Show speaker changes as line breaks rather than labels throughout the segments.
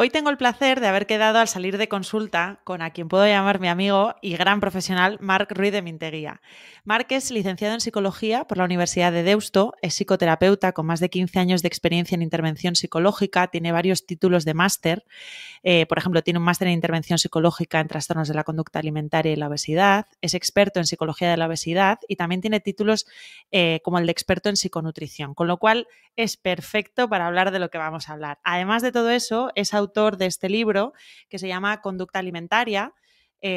Hoy tengo el placer de haber quedado al salir de consulta con a quien puedo llamar mi amigo y gran profesional, Marc Ruiz de Minteguía. Marc es licenciado en Psicología por la Universidad de Deusto, es psicoterapeuta con más de 15 años de experiencia en intervención psicológica, tiene varios títulos de máster. Por ejemplo, tiene un máster en intervención psicológica en trastornos de la conducta alimentaria y la obesidad, es experto en psicología de la obesidad y también tiene títulos como el de experto en psiconutrición, con lo cual es perfecto para hablar de lo que vamos a hablar. Además de todo eso, es autor de este libro que se llama Conducta Alimentaria,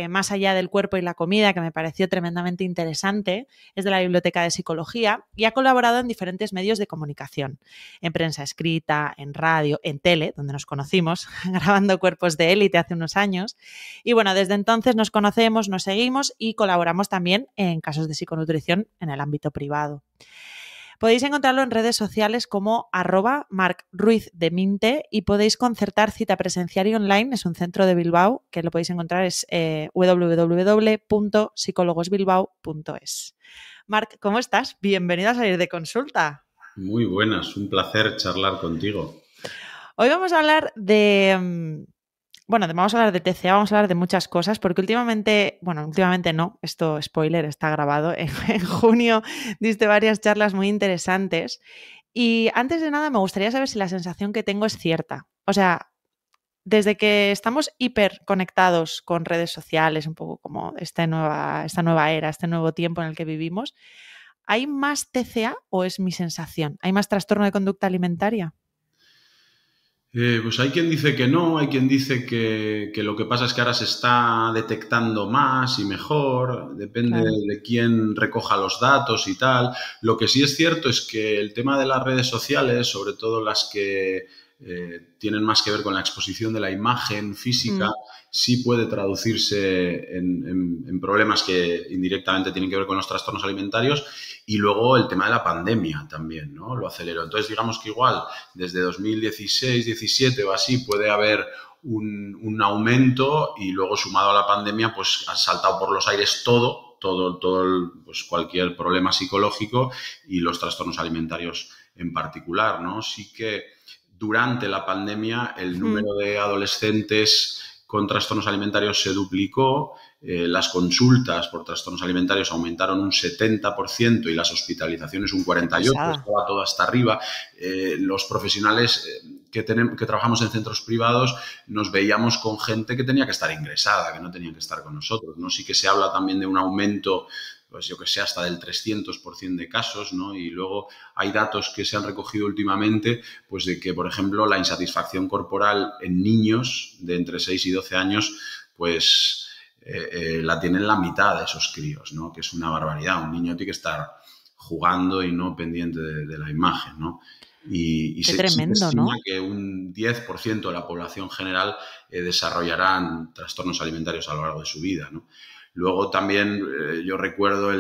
más allá del cuerpo y la comida, que me pareció tremendamente interesante. Es de la Biblioteca de Psicología y ha colaborado en diferentes medios de comunicación, en prensa escrita, en radio, en tele, donde nos conocimos, grabando Cuerpos de Élite hace unos años. Y bueno, desde entonces nos conocemos, nos seguimos y colaboramos también en casos de psiconutrición en el ámbito privado. Podéis encontrarlo en redes sociales como @marcruizdeminte y podéis concertar cita presencial y online. Es un centro de Bilbao que lo podéis encontrar, es www.psicologosbilbao.es. Marc, ¿cómo estás? Bienvenido a Salir de Consulta.
Muy buenas, un placer charlar contigo.
Hoy vamos a hablar vamos a hablar de TCA, vamos a hablar de muchas cosas, porque últimamente no, esto spoiler, está grabado, en junio diste varias charlas muy interesantes y antes de nada me gustaría saber si la sensación que tengo es cierta. O sea, desde que estamos hiper conectados con redes sociales, un poco como esta nueva era, este nuevo tiempo en el que vivimos, ¿hay más TCA o es mi sensación? ¿Hay más trastorno de conducta alimentaria?
Pues hay quien dice que no, hay quien dice que lo que pasa es que ahora se está detectando más y mejor, depende
Claro.
de quién recoja los datos y tal. Lo que sí es cierto es que el tema de las redes sociales, sobre todo las que tienen más que ver con la exposición de la imagen física,
Mm.
sí puede traducirse en problemas que indirectamente tienen que ver con los trastornos alimentarios. Y luego el tema de la pandemia también, ¿no? Lo aceleró. Entonces, digamos que igual desde 2016, 17 o así puede haber un aumento y luego sumado a la pandemia pues ha saltado por los aires pues cualquier problema psicológico y los trastornos alimentarios en particular, ¿no? Sí que durante la pandemia el
Mm.
número de adolescentes con trastornos alimentarios se duplicó, las consultas por trastornos alimentarios aumentaron un 70% y las hospitalizaciones un
Qué
48%,
pasada.
estaba todo hasta arriba. Los profesionales que trabajamos en centros privados nos veíamos con gente que tenía que estar ingresada, que no tenía que estar con nosotros, ¿no? Sí que se habla también de un aumento, pues yo que sé, hasta del 300% de casos, ¿no? Y luego hay datos que se han recogido últimamente, pues de que, por ejemplo, la insatisfacción corporal en niños de entre 6 y 12 años, pues la tienen la mitad de esos críos, ¿no? Que es una barbaridad. Un niño tiene que estar jugando y no pendiente de la imagen, ¿no? Y
Qué
sí que
tremendo,
estima
¿no?
que un 10% de la población general desarrollarán trastornos alimentarios a lo largo de su vida, ¿no? Luego también yo recuerdo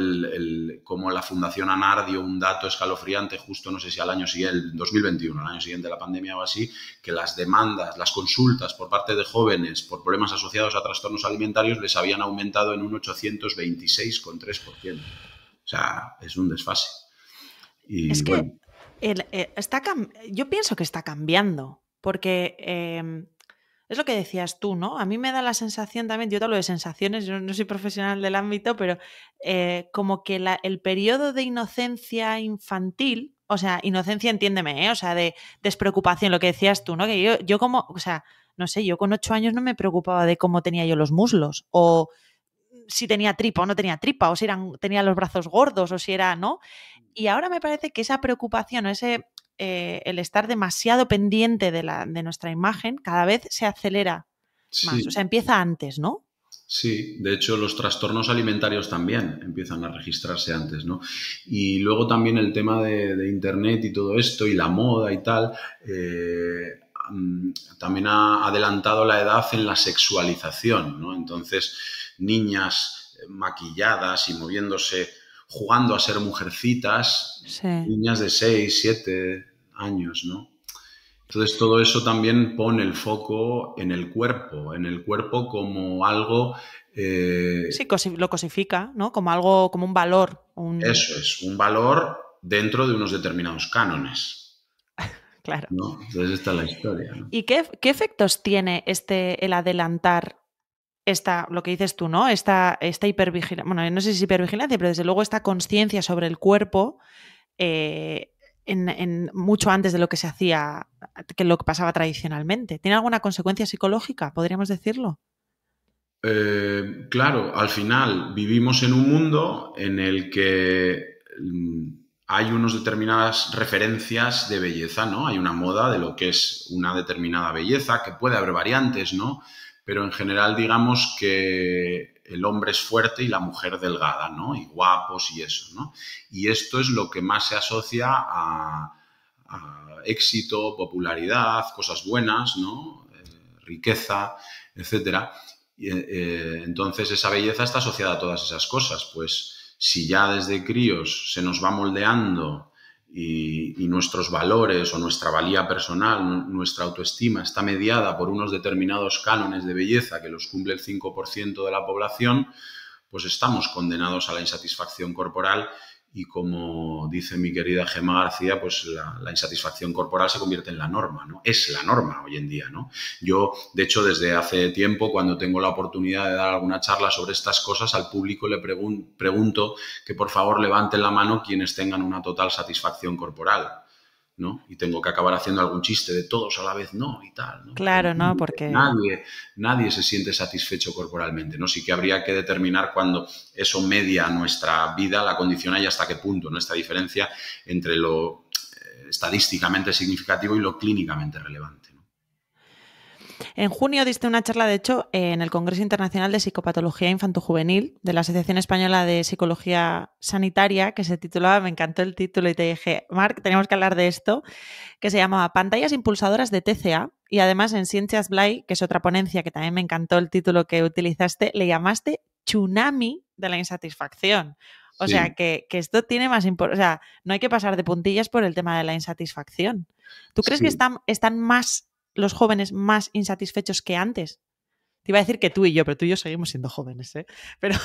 cómo la Fundación ANAR dio un dato escalofriante justo, no sé si al año siguiente, el 2021, al año siguiente de la pandemia o así, que las demandas, las consultas por parte de jóvenes por problemas asociados a trastornos alimentarios les habían aumentado en un 826,3%. O sea, es un desfase. Y
Es que
bueno,
yo pienso que está cambiando, porque es lo que decías tú, ¿no? A mí me da la sensación también, yo te hablo de sensaciones, yo no soy profesional del ámbito, pero como que el periodo de inocencia infantil, o sea, inocencia entiéndeme, o sea, de despreocupación, lo que decías tú, ¿no? Que yo como, o sea, no sé, yo con 8 años no me preocupaba de cómo tenía yo los muslos, o si tenía tripa o no tenía tripa, o si tenía los brazos gordos, o si era, ¿no? Y ahora me parece que esa preocupación, el estar demasiado pendiente de nuestra imagen, cada vez se acelera más. O sea,
sí,
empieza antes, ¿no?
sí, de hecho los trastornos alimentarios también empiezan a registrarse antes, ¿no? Y luego también el tema de Internet y todo esto y la moda y tal, también ha adelantado la edad en la sexualización, ¿no? Entonces, niñas maquilladas y moviéndose, jugando a ser mujercitas,
Sí.
niñas de 6, 7 años, ¿no? Entonces, todo eso también pone el foco en el cuerpo como algo,
Sí, lo cosifica, ¿no? Como algo, como un valor.
eso es, un valor dentro de unos determinados cánones.
Claro.
¿no? Entonces esta es la historia, ¿no?
¿Y qué efectos tiene el adelantar lo que dices tú, ¿no? Esta hipervigilancia, bueno, no sé si es hipervigilancia, pero desde luego esta conciencia sobre el cuerpo mucho antes de lo que se hacía, que lo que pasaba tradicionalmente. ¿Tiene alguna consecuencia psicológica, podríamos decirlo?
Claro, al final vivimos en un mundo en el que hay unas determinadas referencias de belleza, ¿no? Hay una moda de lo que es una determinada belleza, que puede haber variantes, ¿no? Pero en general digamos que el hombre es fuerte y la mujer delgada, ¿no? Y guapos y eso, ¿no? Y esto es lo que más se asocia a éxito, popularidad, cosas buenas, ¿no? Riqueza, etcétera. Entonces esa belleza está asociada a todas esas cosas. Pues si ya desde críos se nos va moldeando y nuestros valores o nuestra valía personal, nuestra autoestima está mediada por unos determinados cánones de belleza que los cumple el 5% de la población, pues estamos condenados a la insatisfacción corporal y como dice mi querida Gemma García, pues la insatisfacción corporal se convierte en la norma, ¿no? Es la norma hoy en día, ¿no? Yo, de hecho, desde hace tiempo, cuando tengo la oportunidad de dar alguna charla sobre estas cosas, al público le pregunto que por favor levanten la mano quienes tengan una total satisfacción corporal, ¿no? Y tengo que acabar haciendo algún chiste de todos a la vez, no, y tal, ¿no?
Claro, ¿no? Porque...
Nadie se siente satisfecho corporalmente, ¿no? Sí que habría que determinar cuando eso media nuestra vida, la condiciona y hasta qué punto, ¿no? Esta diferencia entre lo estadísticamente significativo y lo clínicamente relevante, ¿no?
En junio diste una charla, de hecho, en el Congreso Internacional de Psicopatología Infantojuvenil de la Asociación Española de Psicología Sanitaria, que se titulaba, me encantó el título y te dije, Marc, tenemos que hablar de esto, que se llamaba Pantallas impulsadoras de TCA, y además en Ciencias Blay, que es otra ponencia que también me encantó el título que utilizaste, le llamaste Tsunami de la insatisfacción. O
Sí,
sea, que esto tiene más importancia, o sea, no hay que pasar de puntillas por el tema de la insatisfacción. ¿Tú crees que
sí.
están más los jóvenes más insatisfechos que antes? Te iba a decir que tú y yo, pero tú y yo seguimos siendo jóvenes, ¿eh? Pero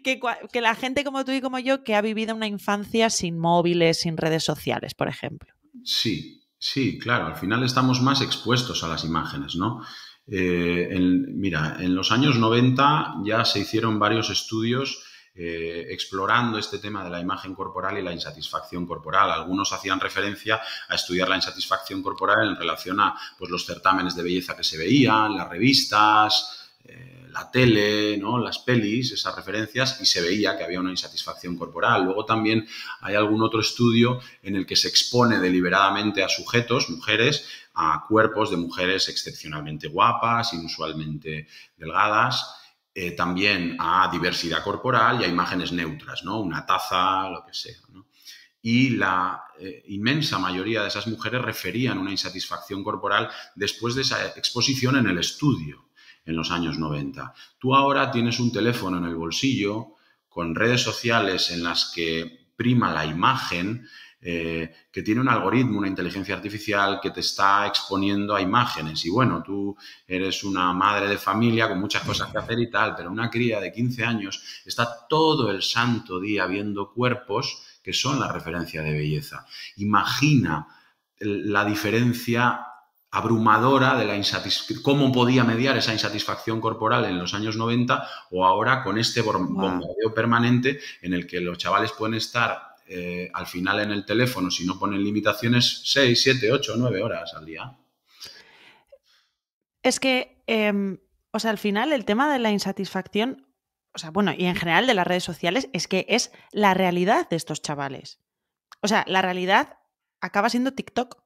que la gente como tú y como yo que ha vivido una infancia sin móviles, sin redes sociales, por ejemplo.
Sí, sí, claro. Al final estamos más expuestos a las imágenes, ¿no? Mira, en los años 90 ya se hicieron varios estudios explorando este tema de la imagen corporal y la insatisfacción corporal. Algunos hacían referencia a estudiar la insatisfacción corporal en relación a pues, los certámenes de belleza que se veían, las revistas, la tele, ¿no? Las pelis, esas referencias, y se veía que había una insatisfacción corporal. Luego también hay algún otro estudio en el que se expone deliberadamente a sujetos, mujeres, a cuerpos de mujeres excepcionalmente guapas, inusualmente delgadas, también a diversidad corporal y a imágenes neutras, ¿no? Una taza, lo que sea, ¿no? Y la inmensa mayoría de esas mujeres referían una insatisfacción corporal después de esa exposición en el estudio en los años 90. Tú ahora tienes un teléfono en el bolsillo con redes sociales en las que prima la imagen, que tiene un algoritmo, una inteligencia artificial que te está exponiendo a imágenes. Y bueno, tú eres una madre de familia con muchas cosas que hacer y tal, pero una cría de 15 años está todo el santo día viendo cuerpos que son la referencia de belleza. Imagina la diferencia abrumadora de la cómo podía mediar esa insatisfacción corporal en los años 90 o ahora con este bombardeo permanente en el que los chavales pueden estar al final en el teléfono, si no ponen limitaciones, 6, 7, 8, 9 horas al día.
Es que, o sea, al final el tema de la insatisfacción, o sea, bueno, y en general de las redes sociales, es que es la realidad de estos chavales. O sea, la realidad acaba siendo TikTok.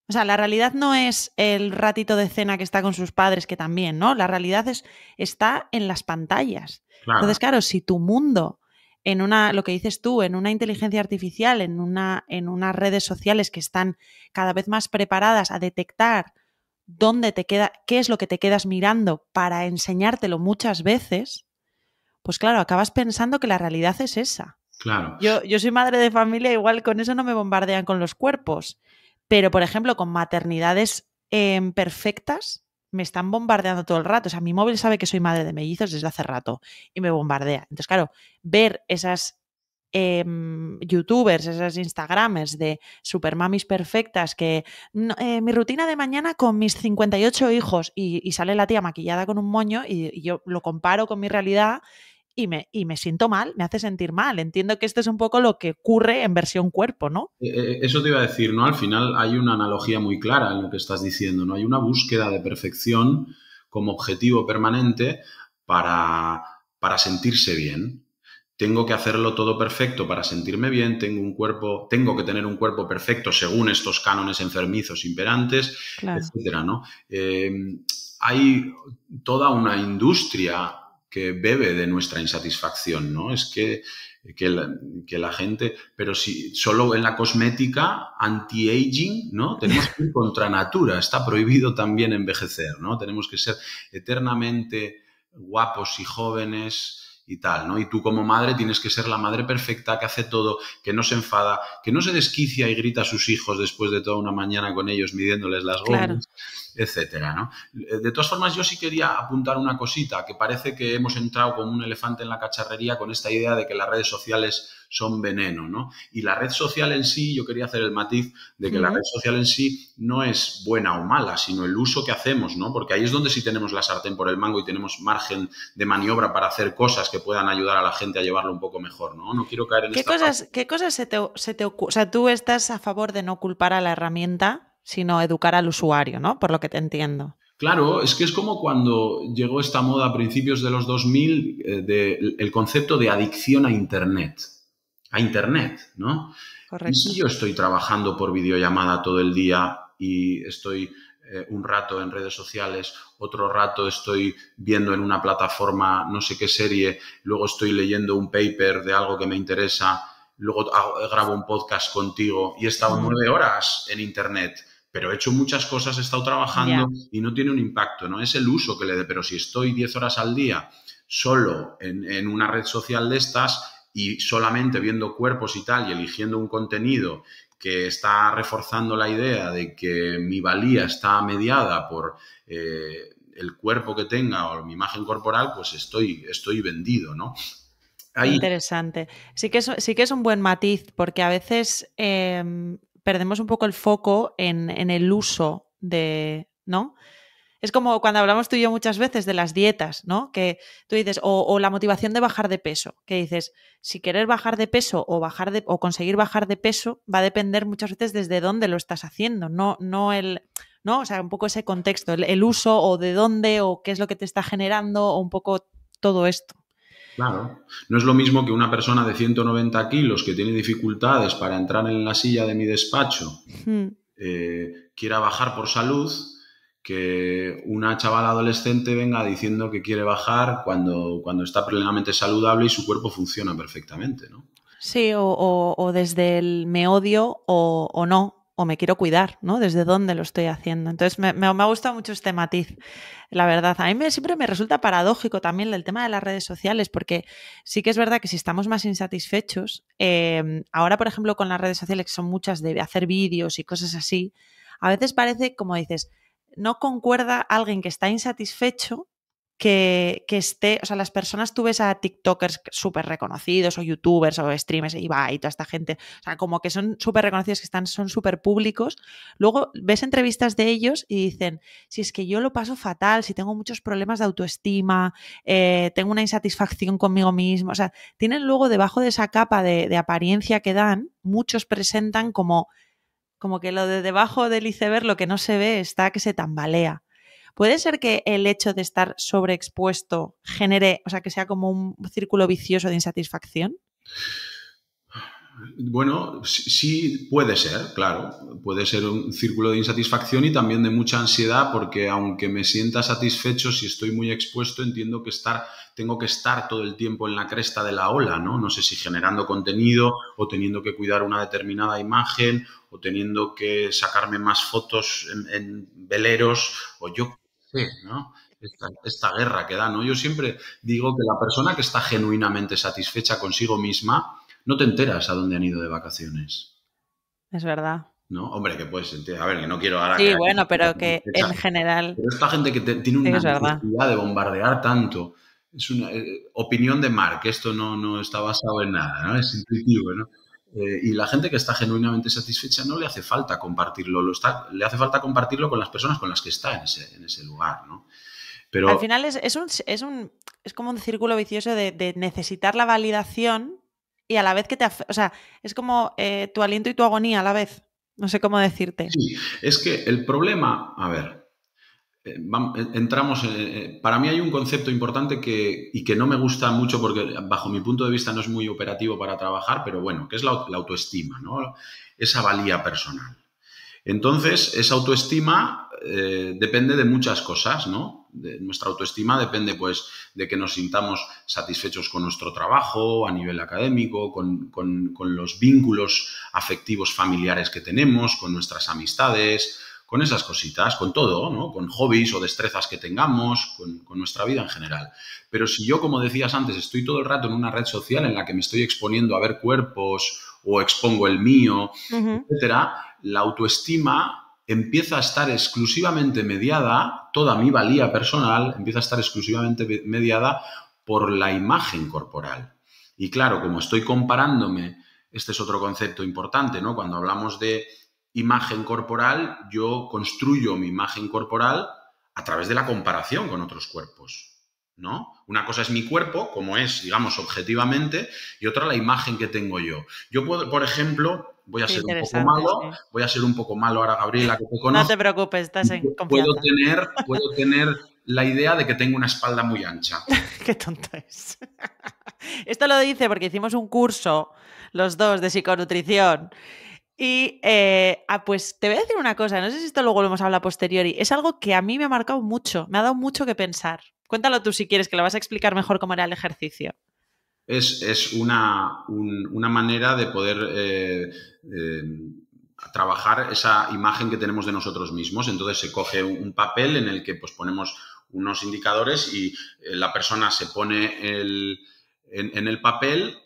O sea, la realidad no es el ratito de cena que está con sus padres, que también, ¿no? La realidad está en las pantallas.
Claro.
Entonces, claro, si tu mundo, lo que dices tú, en una inteligencia artificial, en unas redes sociales que están cada vez más preparadas a detectar dónde te queda, qué es lo que te quedas mirando para enseñártelo muchas veces, pues claro, acabas pensando que la realidad es esa.
Claro.
Yo soy madre de familia, igual con eso no me bombardean con los cuerpos. Pero, por ejemplo, con maternidades perfectas, me están bombardeando todo el rato. O sea, mi móvil sabe que soy madre de mellizos desde hace rato y me bombardea. Entonces, claro, ver esas youtubers, esas instagramers de supermamis perfectas que mi rutina de mañana con mis 58 hijos y sale la tía maquillada con un moño y yo lo comparo con mi realidad y me siento mal, me hace sentir mal. Entiendo que esto es un poco lo que ocurre en versión cuerpo, ¿no?
Eso te iba a decir, ¿no? Al final hay una analogía muy clara en lo que estás diciendo, ¿no? Hay una búsqueda de perfección como objetivo permanente para sentirse bien. Tengo que hacerlo todo perfecto para sentirme bien, tengo que tener un cuerpo perfecto según estos cánones enfermizos imperantes,
Claro.
etcétera, ¿no? Hay toda una industria que bebe de nuestra insatisfacción, ¿no? Es que la gente, pero si solo en la cosmética anti-aging, ¿no? Tenemos que ir contra natura, está prohibido también envejecer, ¿no? Tenemos que ser eternamente guapos y jóvenes y tal, ¿no? Y tú como madre tienes que ser la madre perfecta, que hace todo, que no se enfada, que no se desquicia y grita a sus hijos después de toda una mañana con ellos midiéndoles las
Claro.
gomas, etcétera, ¿no? De todas formas, yo sí quería apuntar una cosita, que parece que hemos entrado como un elefante en la cacharrería con esta idea de que las redes sociales son veneno, ¿no? Y la red social en sí, yo quería hacer el matiz de que la red social en sí no es buena o mala, sino el uso que hacemos, ¿no? Porque ahí es donde sí tenemos la sartén por el mango y tenemos margen de maniobra para hacer cosas que puedan ayudar a la gente a llevarlo un poco mejor, ¿no? No quiero caer en esta parte.
¿Qué cosas se te ocurre? O sea, tú estás a favor de no culpar a la herramienta, sino educar al usuario, ¿no? Por lo que te entiendo.
Claro, es que es como cuando llegó esta moda a principios de los 2000, el concepto de adicción a Internet, ¿no? Y si
Correcto.
yo estoy trabajando por videollamada todo el día y estoy un rato en redes sociales, otro rato estoy viendo en una plataforma no sé qué serie, luego estoy leyendo un paper de algo que me interesa, luego grabo un podcast contigo y he estado 9 horas en Internet, pero he hecho muchas cosas, he estado trabajando
Ya.
y no tiene un impacto, ¿no? Es el uso que le dé, pero si estoy 10 horas al día solo en una red social de estas y solamente viendo cuerpos y tal y eligiendo un contenido que está reforzando la idea de que mi valía está mediada por el cuerpo que tenga o mi imagen corporal, pues estoy vendido, ¿no?
Qué
Ahí,
interesante. Sí que es un buen matiz, porque a veces perdemos un poco el foco en el uso de, ¿no? Es como cuando hablamos tú y yo muchas veces de las dietas, ¿no? Que tú dices, o la motivación de bajar de peso, que dices, si querer bajar de peso o conseguir bajar de peso va a depender muchas veces desde dónde lo estás haciendo, ¿no? O sea, un poco ese contexto, el uso o de dónde o qué es lo que te está generando o un poco todo esto.
claro, no es lo mismo que una persona de 190 kilos que tiene dificultades para entrar en la silla de mi despacho
Hmm.
quiera bajar por salud, que una chavala adolescente venga diciendo que quiere bajar cuando está plenamente saludable y su cuerpo funciona perfectamente, ¿no?
Sí, o desde el me odio o no, o me quiero cuidar, ¿no? Desde dónde lo estoy haciendo. Entonces me ha gustado mucho este matiz, la verdad. A mí siempre me resulta paradójico también el tema de las redes sociales, porque sí que es verdad que si estamos más insatisfechos, ahora por ejemplo con las redes sociales, que son muchas de hacer vídeos y cosas así, a veces parece, como dices, no concuerda alguien que está insatisfecho que esté, o sea, las personas, tú ves a TikTokers súper reconocidos o YouTubers o streamers, Ibai y toda esta gente, o sea, como que son súper reconocidos, son súper públicos, luego ves entrevistas de ellos y dicen, si es que yo lo paso fatal, si tengo muchos problemas de autoestima, tengo una insatisfacción conmigo mismo, o sea, tienen luego debajo de esa capa de apariencia que dan, muchos presentan como que lo de debajo del iceberg, lo que no se ve, está que se tambalea. ¿Puede ser que el hecho de estar sobreexpuesto genere, o sea, que sea como un círculo vicioso de insatisfacción?
Bueno, sí puede ser, claro. Puede ser un círculo de insatisfacción y también de mucha ansiedad porque aunque me sienta satisfecho, si estoy muy expuesto, entiendo que tengo que estar todo el tiempo en la cresta de la ola, ¿no? No sé si generando contenido o teniendo que cuidar una determinada imagen o teniendo que sacarme más fotos en veleros o yo qué sé, ¿no? Esta guerra que da, ¿no? Yo siempre digo que la persona que está genuinamente satisfecha consigo misma no te enteras a dónde han ido de vacaciones,
Es verdad.
¿no? Hombre, que puedes sentir, a ver, que no quiero ahora que
Sí,
haya
bueno, pero que en
exagerado,
general
pero esta gente que tiene
sí que
una
es verdad.
necesidad de bombardear tanto es una opinión de Mark, esto no está basado en nada, ¿no? Es intuitivo, ¿no? Y la gente que está genuinamente satisfecha no le hace falta compartirlo, le hace falta compartirlo con las personas con las que está en ese lugar, ¿no?
Al
Pero
final es como un círculo vicioso de necesitar la validación y a la vez que o sea, es como tu aliento y tu agonía a la vez. No sé cómo decirte.
sí, es que el problema, a ver, entramos para mí hay un concepto importante y que no me gusta mucho porque bajo mi punto de vista no es muy operativo para trabajar, pero bueno, que es la autoestima, ¿no? Esa valía personal. Entonces, esa autoestima depende de muchas cosas, ¿no? Nuestra autoestima depende, pues, de que nos sintamos satisfechos con nuestro trabajo, a nivel académico, con los vínculos afectivos familiares que tenemos, con nuestras amistades, con esas cositas, con todo, ¿no? Con hobbies o destrezas que tengamos, con nuestra vida en general. Pero si yo, como decías antes, estoy todo el rato en una red social en la que me estoy exponiendo a ver cuerpos o expongo el mío, etcétera, la autoestima empieza a estar exclusivamente mediada, toda mi valía personal empieza a estar exclusivamente mediada por la imagen corporal. Y claro, como estoy comparándome, este es otro concepto importante, ¿no? Cuando hablamos de imagen corporal, yo construyo mi imagen corporal a través de la comparación con otros cuerpos, ¿no? Una cosa es mi cuerpo, como es, digamos, objetivamente, y otra la imagen que tengo yo. Yo puedo, por ejemplo, voy a
Qué
ser un poco
interesante,
malo,
sí.
voy a ser un poco malo ahora, Gabriela, que te
No
conozco.
te preocupes, estás en
Puedo
confianza.
puedo tener la idea de que tengo una espalda muy ancha.
Qué tonto es. Esto lo dice porque hicimos un curso, los dos, de psiconutrición. Y pues te voy a decir una cosa, no sé si esto luego lo hemos hablado a posteriori, es algo que a mí me ha marcado mucho, me ha dado mucho que pensar. Cuéntalo tú si quieres, que lo vas a explicar mejor cómo era el ejercicio.
Es una manera de poder trabajar esa imagen que tenemos de nosotros mismos. Entonces se coge un papel en el que pues, ponemos unos indicadores y la persona se pone en el papel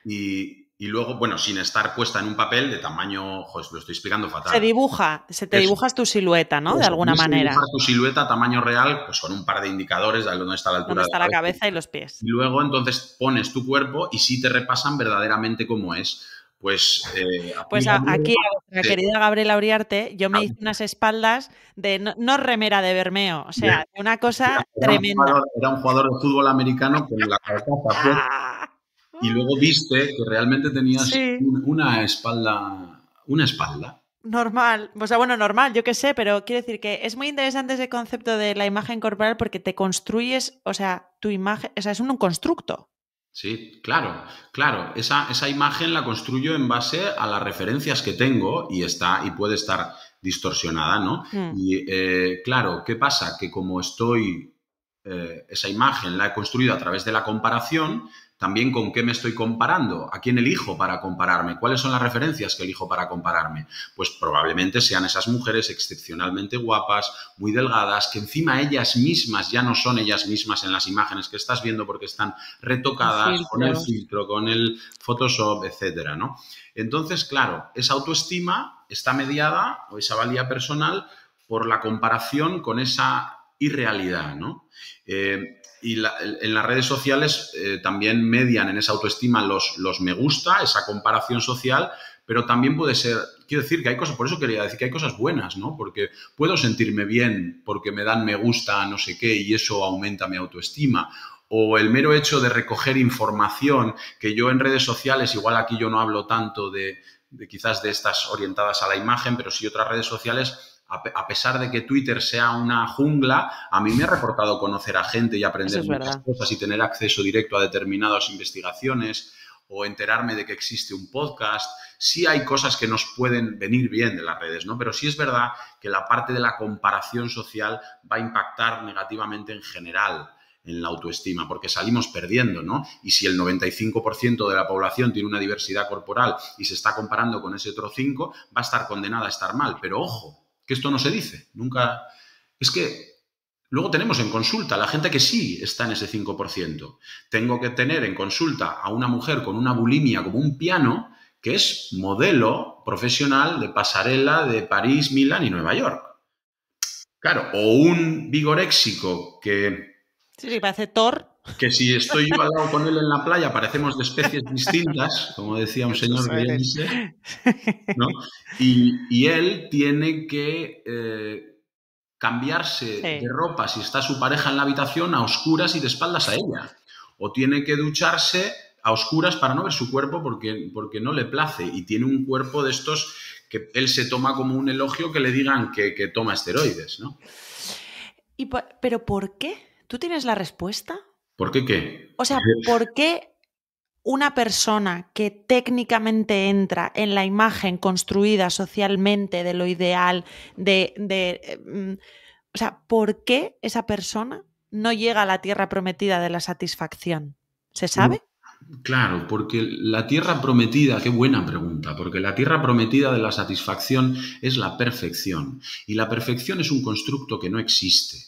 y luego, bueno, sin estar puesta en un papel de tamaño, joder, lo estoy explicando fatal.
Te dibujas tu silueta, ¿no? De alguna manera.
Dibujar tu silueta a tamaño real, pues con un par de indicadores de dónde está la altura
¿Dónde está
de la
la
cabeza.
cabeza y los pies?
Y luego entonces pones tu cuerpo y sí te repasan verdaderamente cómo es. Pues,
pues aquí a vuestra querida Gabriela Uriarte, yo me hice unas espaldas de no remera de Bermeo, o sea, una cosa tremenda.
Era un jugador de fútbol americano con la carcasa puesta y luego viste que realmente tenías
sí.
una espalda. Una espalda.
Normal, o sea, bueno, normal, yo qué sé, pero quiero decir que es muy interesante ese concepto de la imagen corporal porque te construyes, o sea, tu imagen, o sea, es un constructo.
Sí, claro, claro. Esa imagen la construyo en base a las referencias que tengo y puede estar distorsionada, ¿no? Y claro, ¿qué pasa? Que como esa imagen la he construido a través de la comparación, también con qué me estoy comparando, a quién elijo para compararme, cuáles son las referencias que elijo para compararme. Pues probablemente sean esas mujeres excepcionalmente guapas, muy delgadas, que encima ellas mismas ya no son ellas mismas en las imágenes que estás viendo porque están retocadas con el filtro, con el Photoshop, etcétera, ¿no? Entonces, claro, esa autoestima está mediada, o esa valía personal, por la comparación con esa irrealidad, ¿no? Y en las redes sociales también median en esa autoestima los me gusta, esa comparación social, pero también puede ser, quiero decir que hay cosas, por eso quería decir que hay cosas buenas, ¿no? Porque puedo sentirme bien porque me dan me gusta, no sé qué, y eso aumenta mi autoestima. O el mero hecho de recoger información, que yo en redes sociales, igual aquí yo no hablo tanto de quizás de estas orientadas a la imagen, pero sí otras redes sociales, a pesar de que Twitter sea una jungla, a mí me ha reportado conocer a gente y aprender muchas cosas y tener acceso directo a determinadas investigaciones o enterarme de que existe un podcast. Sí hay cosas que nos pueden venir bien de las redes, ¿no? Pero sí es verdad que la parte de la comparación social va a impactar negativamente en general en la autoestima, porque salimos perdiendo, ¿no? Y si el 95% de la población tiene una diversidad corporal y se está comparando con ese otro 5%, va a estar condenada a estar mal. Pero ojo, que esto no se dice, nunca. Es que luego tenemos en consulta la gente que sí está en ese 5%. Tengo que tener en consulta a una mujer con una bulimia como un piano que es modelo profesional de pasarela de París, Milán y Nueva York. Claro, o un vigoréxico que...
Sí, parece Thor.
que si estoy yo al lado con él en la playa parecemos de especies distintas, como decía un señor
Eso
que ya ni
eres.
sé, ¿no? Y él tiene que cambiarse de
Sí.
ropa si está su pareja en la habitación a oscuras y de espaldas a ella. O tiene que ducharse a oscuras para no ver su cuerpo porque no le place. Y tiene un cuerpo de estos que él se toma como un elogio que le digan que toma esteroides, ¿no?
¿Pero por qué? ¿Tú tienes la respuesta?
¿Por qué qué?
O sea, ¿por qué una persona que técnicamente entra en la imagen construida socialmente de lo ideal, o sea, ¿por qué esa persona no llega a la tierra prometida de la satisfacción? ¿Se sabe?
Claro, porque la tierra prometida, qué buena pregunta, porque la tierra prometida de la satisfacción es la perfección y la perfección es un constructo que no existe.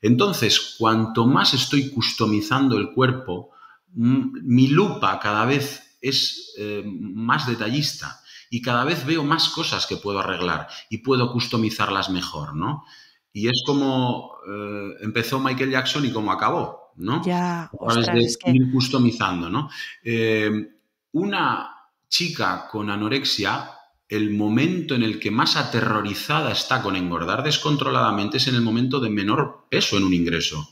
Entonces, cuanto más estoy customizando el cuerpo, mi lupa cada vez es más detallista y cada vez veo más cosas que puedo arreglar y puedo customizarlas mejor, ¿no? Y es como empezó Michael Jackson y cómo acabó, ¿no?
Ya,
A través
ostras, es
de
que,
ir customizando, ¿no? Eh, una chica con anorexia, el momento en el que más aterrorizada está con engordar descontroladamente es en el momento de menor peso en un ingreso.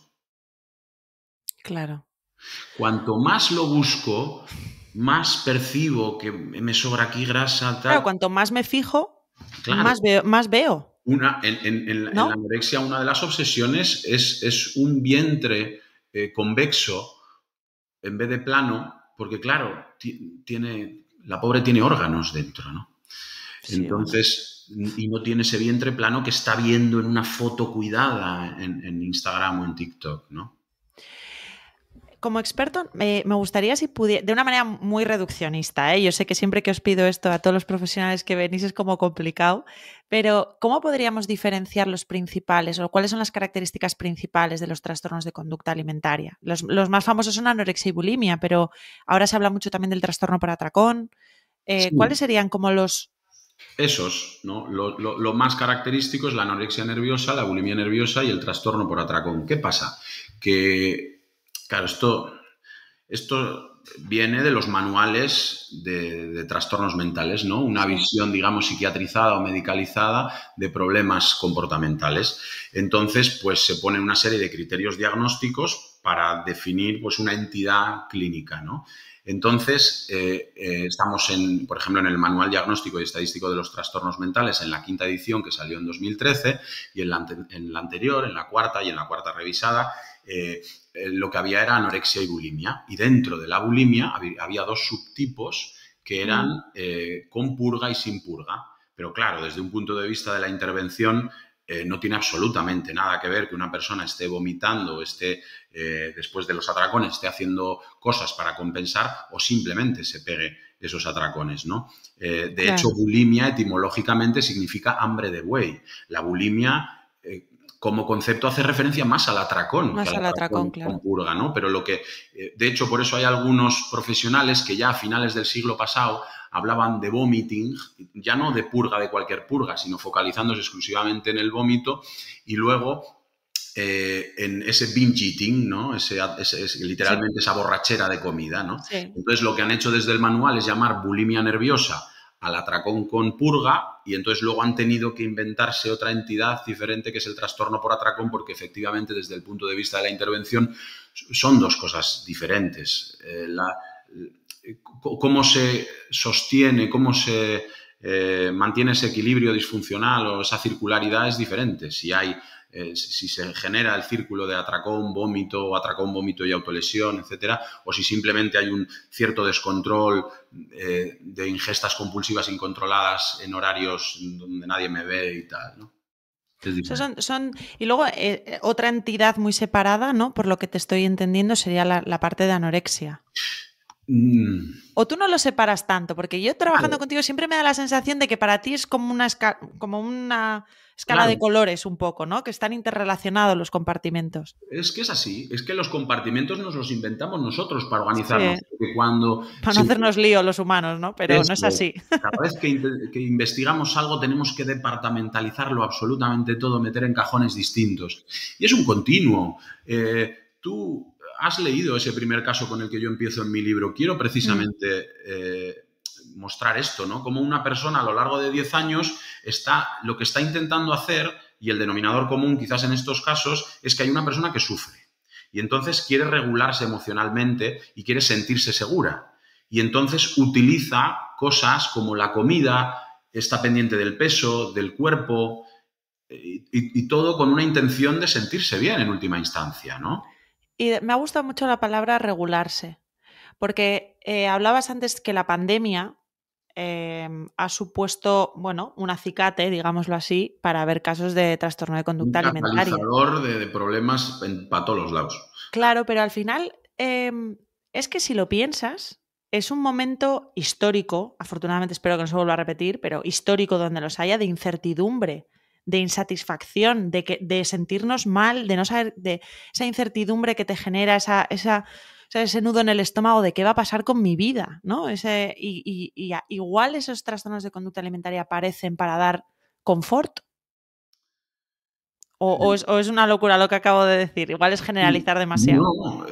claro.
Cuanto más lo busco, más percibo que me sobra aquí grasa,
Claro,
tal.
cuanto más me fijo,
Claro,
más veo,
en la
¿no?
anorexia una de las obsesiones es un vientre convexo en vez de plano, porque claro, la pobre tiene órganos dentro, ¿no?
Sí, bueno.
Entonces, y no tiene ese vientre plano que está viendo en una foto cuidada en Instagram o en TikTok, ¿no?
Como experto, me gustaría si pudiera, de una manera muy reduccionista, ¿eh? Yo sé que siempre que os pido esto a todos los profesionales que venís es como complicado, pero ¿cómo podríamos diferenciar los principales o cuáles son las características principales de los trastornos de conducta alimentaria? Los más famosos son anorexia y bulimia, pero ahora se habla mucho también del trastorno por atracón. ¿Cuáles
Sí,
serían como los...
esos, ¿no? Lo más característico es la anorexia nerviosa, la bulimia nerviosa y el trastorno por atracón. ¿Qué pasa? Que, claro, esto viene de los manuales de trastornos mentales, ¿no? Una
Sí,
visión, digamos, psiquiatrizada o medicalizada de problemas comportamentales. Entonces, pues se ponen una serie de criterios diagnósticos para definir pues, una entidad clínica, ¿no? Entonces, estamos, por ejemplo, en el Manual Diagnóstico y Estadístico de los Trastornos Mentales, en la quinta edición que salió en 2013, y en la anterior, en la cuarta y en la cuarta revisada, lo que había era anorexia y bulimia. Y dentro de la bulimia había dos subtipos que eran con purga y sin purga. Pero claro, desde un punto de vista de la intervención, no tiene absolutamente nada que ver que una persona esté vomitando o esté, después de los atracones, esté haciendo cosas para compensar o simplemente se pegue esos atracones, ¿no? De hecho,
claro,
bulimia etimológicamente significa hambre de buey. La bulimia como concepto hace referencia más al atracón que
más
al
al atracón,
atracón con
claro.
purga, ¿no? Pero de hecho, por eso hay algunos profesionales que ya a finales del siglo pasado hablaban de vomiting, ya no de purga de cualquier purga, sino focalizándose exclusivamente en el vómito y luego en ese binge eating, ¿no?
Sí,
Literalmente esa borrachera de comida, ¿no?
sí.
Entonces, lo que han hecho desde el manual es llamar bulimia nerviosa al atracón con purga y entonces luego han tenido que inventarse otra entidad diferente que es el trastorno por atracón porque efectivamente desde el punto de vista de la intervención son dos cosas diferentes. Cómo se sostiene, cómo se mantiene ese equilibrio disfuncional o esa circularidad es diferente. Si se genera el círculo de atracón, vómito y autolesión, etcétera, o si simplemente hay un cierto descontrol de ingestas compulsivas incontroladas en horarios donde nadie me ve y tal, ¿no? Es
O sea,
diferente.
y luego otra entidad muy separada, ¿no? Por lo que te estoy entendiendo, sería la parte de anorexia.
Mm,
O tú no lo separas tanto, porque yo trabajando
claro,
contigo siempre me da la sensación de que para ti es como como una escala de
claro.
colores un poco, ¿no? Que están interrelacionados los compartimentos.
Es que es así, es que los compartimentos nos los inventamos nosotros para organizarnos.
Sí,
Porque cuando
para no hacernos lío los humanos, ¿no? Pero no es
eso,
así.
cada vez que investigamos algo tenemos que departamentalizarlo absolutamente todo, meter en cajones distintos. Y es un continuo. Tú has leído ese primer caso con el que yo empiezo en mi libro. Quiero precisamente mostrar esto, ¿no? Como una persona a lo largo de 10 años lo que está intentando hacer, y el denominador común quizás en estos casos, es que hay una persona que sufre. Y entonces quiere regularse emocionalmente y quiere sentirse segura. Y entonces utiliza cosas como la comida, está pendiente del peso, del cuerpo, y todo con una intención de sentirse bien en última instancia, ¿no?
Y me ha gustado mucho la palabra regularse, porque hablabas antes que la pandemia ha supuesto, bueno, un acicate, digámoslo así, para ver casos de trastorno de
Un
conducta alimentaria.
catalizador de problemas para todos los lados.
Claro, pero al final es que si lo piensas, es un momento histórico, afortunadamente espero que no se vuelva a repetir, pero histórico donde los haya, de incertidumbre, de insatisfacción, de sentirnos mal, de no saber, de esa incertidumbre que te genera ese nudo en el estómago de qué va a pasar con mi vida, ¿no? Igual esos trastornos de conducta alimentaria aparecen para dar confort. O es una locura lo que acabo de decir. Igual es generalizar demasiado.
No,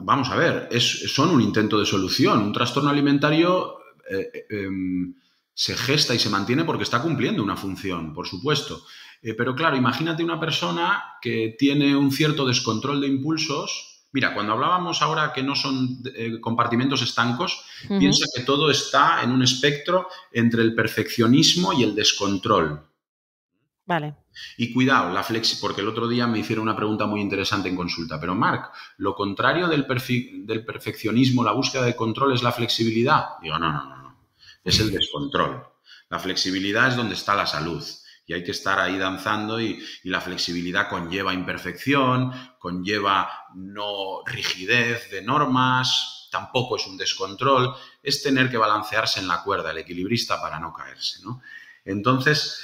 vamos a ver, son un intento de solución. Un trastorno alimentario se gesta y se mantiene porque está cumpliendo una función, por supuesto. Pero claro, imagínate una persona que tiene un cierto descontrol de impulsos. Mira, cuando hablábamos ahora que no son compartimentos estancos, piensa que todo está en un espectro entre el perfeccionismo y el descontrol.
Vale.
Y cuidado, porque el otro día me hicieron una pregunta muy interesante en consulta. Pero Marc, lo contrario del perfeccionismo, la búsqueda de control, es la flexibilidad. Digo, no. Es el descontrol. La flexibilidad es donde está la salud. Y hay que estar ahí danzando y la flexibilidad conlleva imperfección, conlleva no rigidez de normas, tampoco es un descontrol, es tener que balancearse en la cuerda, el equilibrista para no caerse, ¿no? Entonces,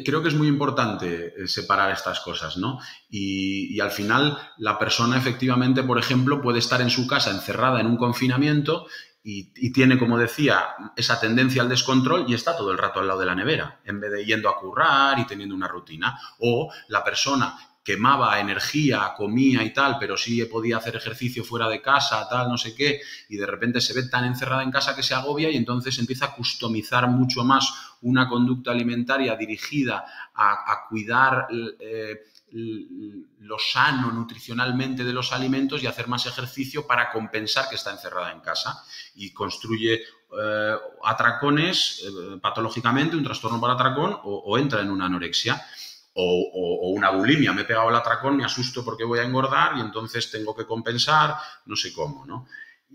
creo que es muy importante separar estas cosas, ¿no? Y al final la persona efectivamente, por ejemplo, puede estar en su casa encerrada en un confinamiento y tiene, como decía, esa tendencia al descontrol y está todo el rato al lado de la nevera, en vez de yendo a currar y teniendo una rutina. O la persona quemaba energía, comía y tal, pero sí podía hacer ejercicio fuera de casa, tal, no sé qué, y de repente se ve tan encerrada en casa que se agobia y entonces empieza a customizar mucho más una conducta alimentaria dirigida a cuidar lo sano nutricionalmente de los alimentos y hacer más ejercicio para compensar que está encerrada en casa, y construye atracones patológicamente, un trastorno por atracón, o entra en una anorexia. O una bulimia, me he pegado el atracón, me asusto porque voy a engordar y entonces tengo que compensar, no sé cómo, ¿no?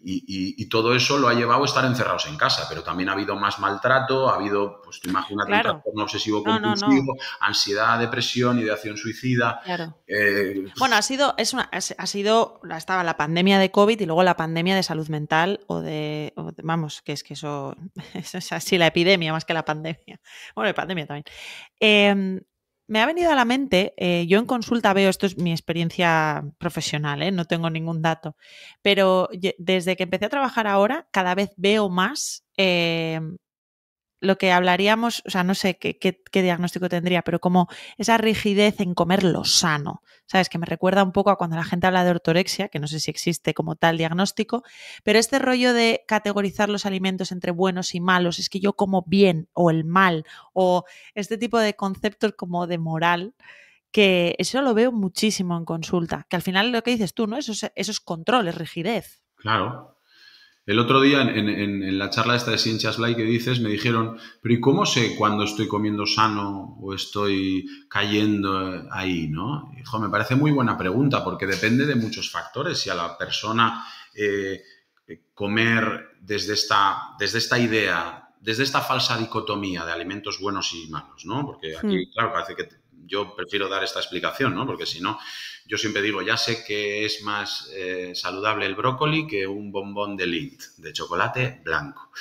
Y todo eso lo ha llevado a estar encerrados en casa, pero también ha habido más maltrato, ha habido, pues tú imagínate, un
Claro.
trastorno
No.
obsesivo-compulsivo, ansiedad, depresión, ideación suicida.
Claro. Bueno, estaba la pandemia de COVID y luego la pandemia de salud mental vamos, que es que eso es así, la epidemia más que la pandemia. Bueno, la pandemia también. Me ha venido a la mente, yo en consulta veo, esto es mi experiencia profesional, no tengo ningún dato, pero desde que empecé a trabajar ahora, cada vez veo más lo que hablaríamos, o sea, no sé qué diagnóstico tendría, pero como esa rigidez en comer lo sano, ¿sabes? Que me recuerda un poco a cuando la gente habla de ortorexia, que no sé si existe como tal diagnóstico, pero este rollo de categorizar los alimentos entre buenos y malos, es que yo como bien o el mal, o este tipo de conceptos como de moral, que eso lo veo muchísimo en consulta, que al final lo que dices tú, ¿no? Eso es control, es rigidez.
Claro. El otro día, en la charla esta de Ciencias Blay que dices, me dijeron, pero ¿y cómo sé cuándo estoy comiendo sano o estoy cayendo ahí, ¿no? Hijo, me parece muy buena pregunta, porque depende de muchos factores. Si a la persona comer desde esta idea, desde esta falsa dicotomía de alimentos buenos y malos, ¿no? Porque aquí, claro, parece que yo prefiero dar esta explicación, ¿no? Porque si no, yo siempre digo, ya sé que es más saludable el brócoli que un bombón de Lindt, de chocolate blanco,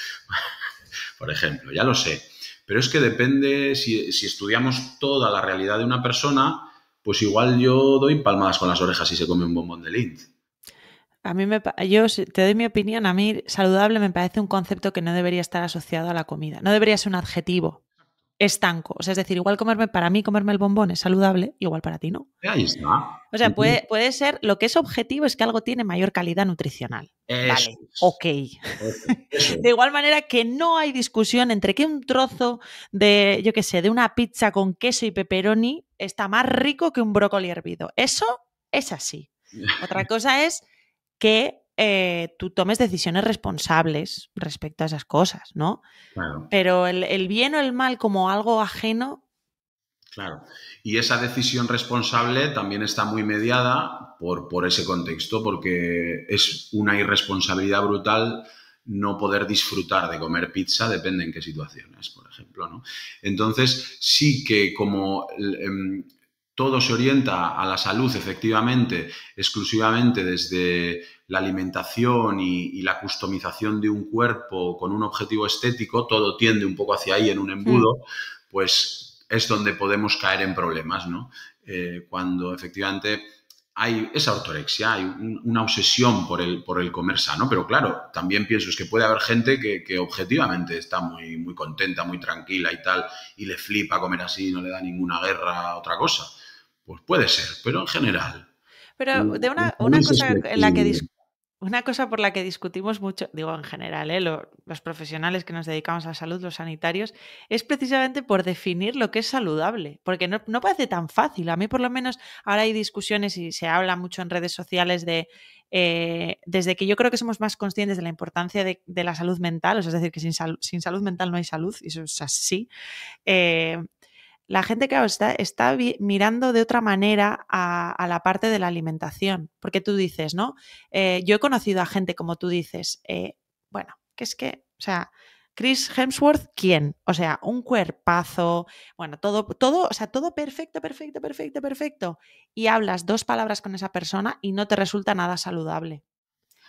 por ejemplo, ya lo sé. Pero es que depende, si estudiamos toda la realidad de una persona, pues igual yo doy palmadas con las orejas si se come un bombón de Lindt.
A mí yo te doy mi opinión, a mí saludable me parece un concepto que no debería estar asociado a la comida, no debería ser un adjetivo. estanco. O sea, es decir, igual para mí comerme el bombón es saludable, igual para ti no.
Ahí está.
O sea, puede ser, lo que es objetivo es que algo tiene mayor calidad nutricional.
Eso
Vale,
es.
ok.
Eso
De
es.
igual manera que no hay discusión entre que un trozo de, yo qué sé, de una pizza con queso y pepperoni está más rico que un brócoli hervido. Eso es así. Otra cosa es que tú tomes decisiones responsables respecto a esas cosas, ¿no?
Claro.
Pero el bien o el mal como algo ajeno.
Claro. Y esa decisión responsable también está muy mediada por ese contexto, porque es una irresponsabilidad brutal no poder disfrutar de comer pizza, depende en qué situaciones, por ejemplo, ¿no? Entonces, sí que como todo se orienta a la salud, efectivamente, exclusivamente desde la alimentación y la customización de un cuerpo con un objetivo estético, todo tiende un poco hacia ahí en un embudo, pues es donde podemos caer en problemas, ¿no? Cuando efectivamente hay esa ortorexia, hay una obsesión por el comer sano, pero claro, también pienso es que puede haber gente que objetivamente está muy, muy contenta, muy tranquila y tal, y le flipa comer así, no le da ninguna guerra a otra cosa. Pues puede ser, pero en general.
Pero de
La
una
salud es
cosa en la que
flexible.
una cosa por la que discutimos mucho, digo en general, los profesionales que nos dedicamos a la salud, los sanitarios, es precisamente por definir lo que es saludable, porque no parece tan fácil. A mí por lo menos ahora hay discusiones y se habla mucho en redes sociales desde que yo creo que somos más conscientes de la importancia de la salud mental, o sea, es decir, que sin salud mental no hay salud, y eso es así. eh, la gente, claro, está mirando de otra manera a la parte de la alimentación, porque tú dices, ¿no? Yo he conocido a gente, como tú dices, bueno, o sea, Chris Hemsworth, ¿quién? O sea, un cuerpazo, bueno, o sea, todo perfecto, perfecto, perfecto, perfecto. Y hablas 2 palabras con esa persona y no te resulta nada saludable.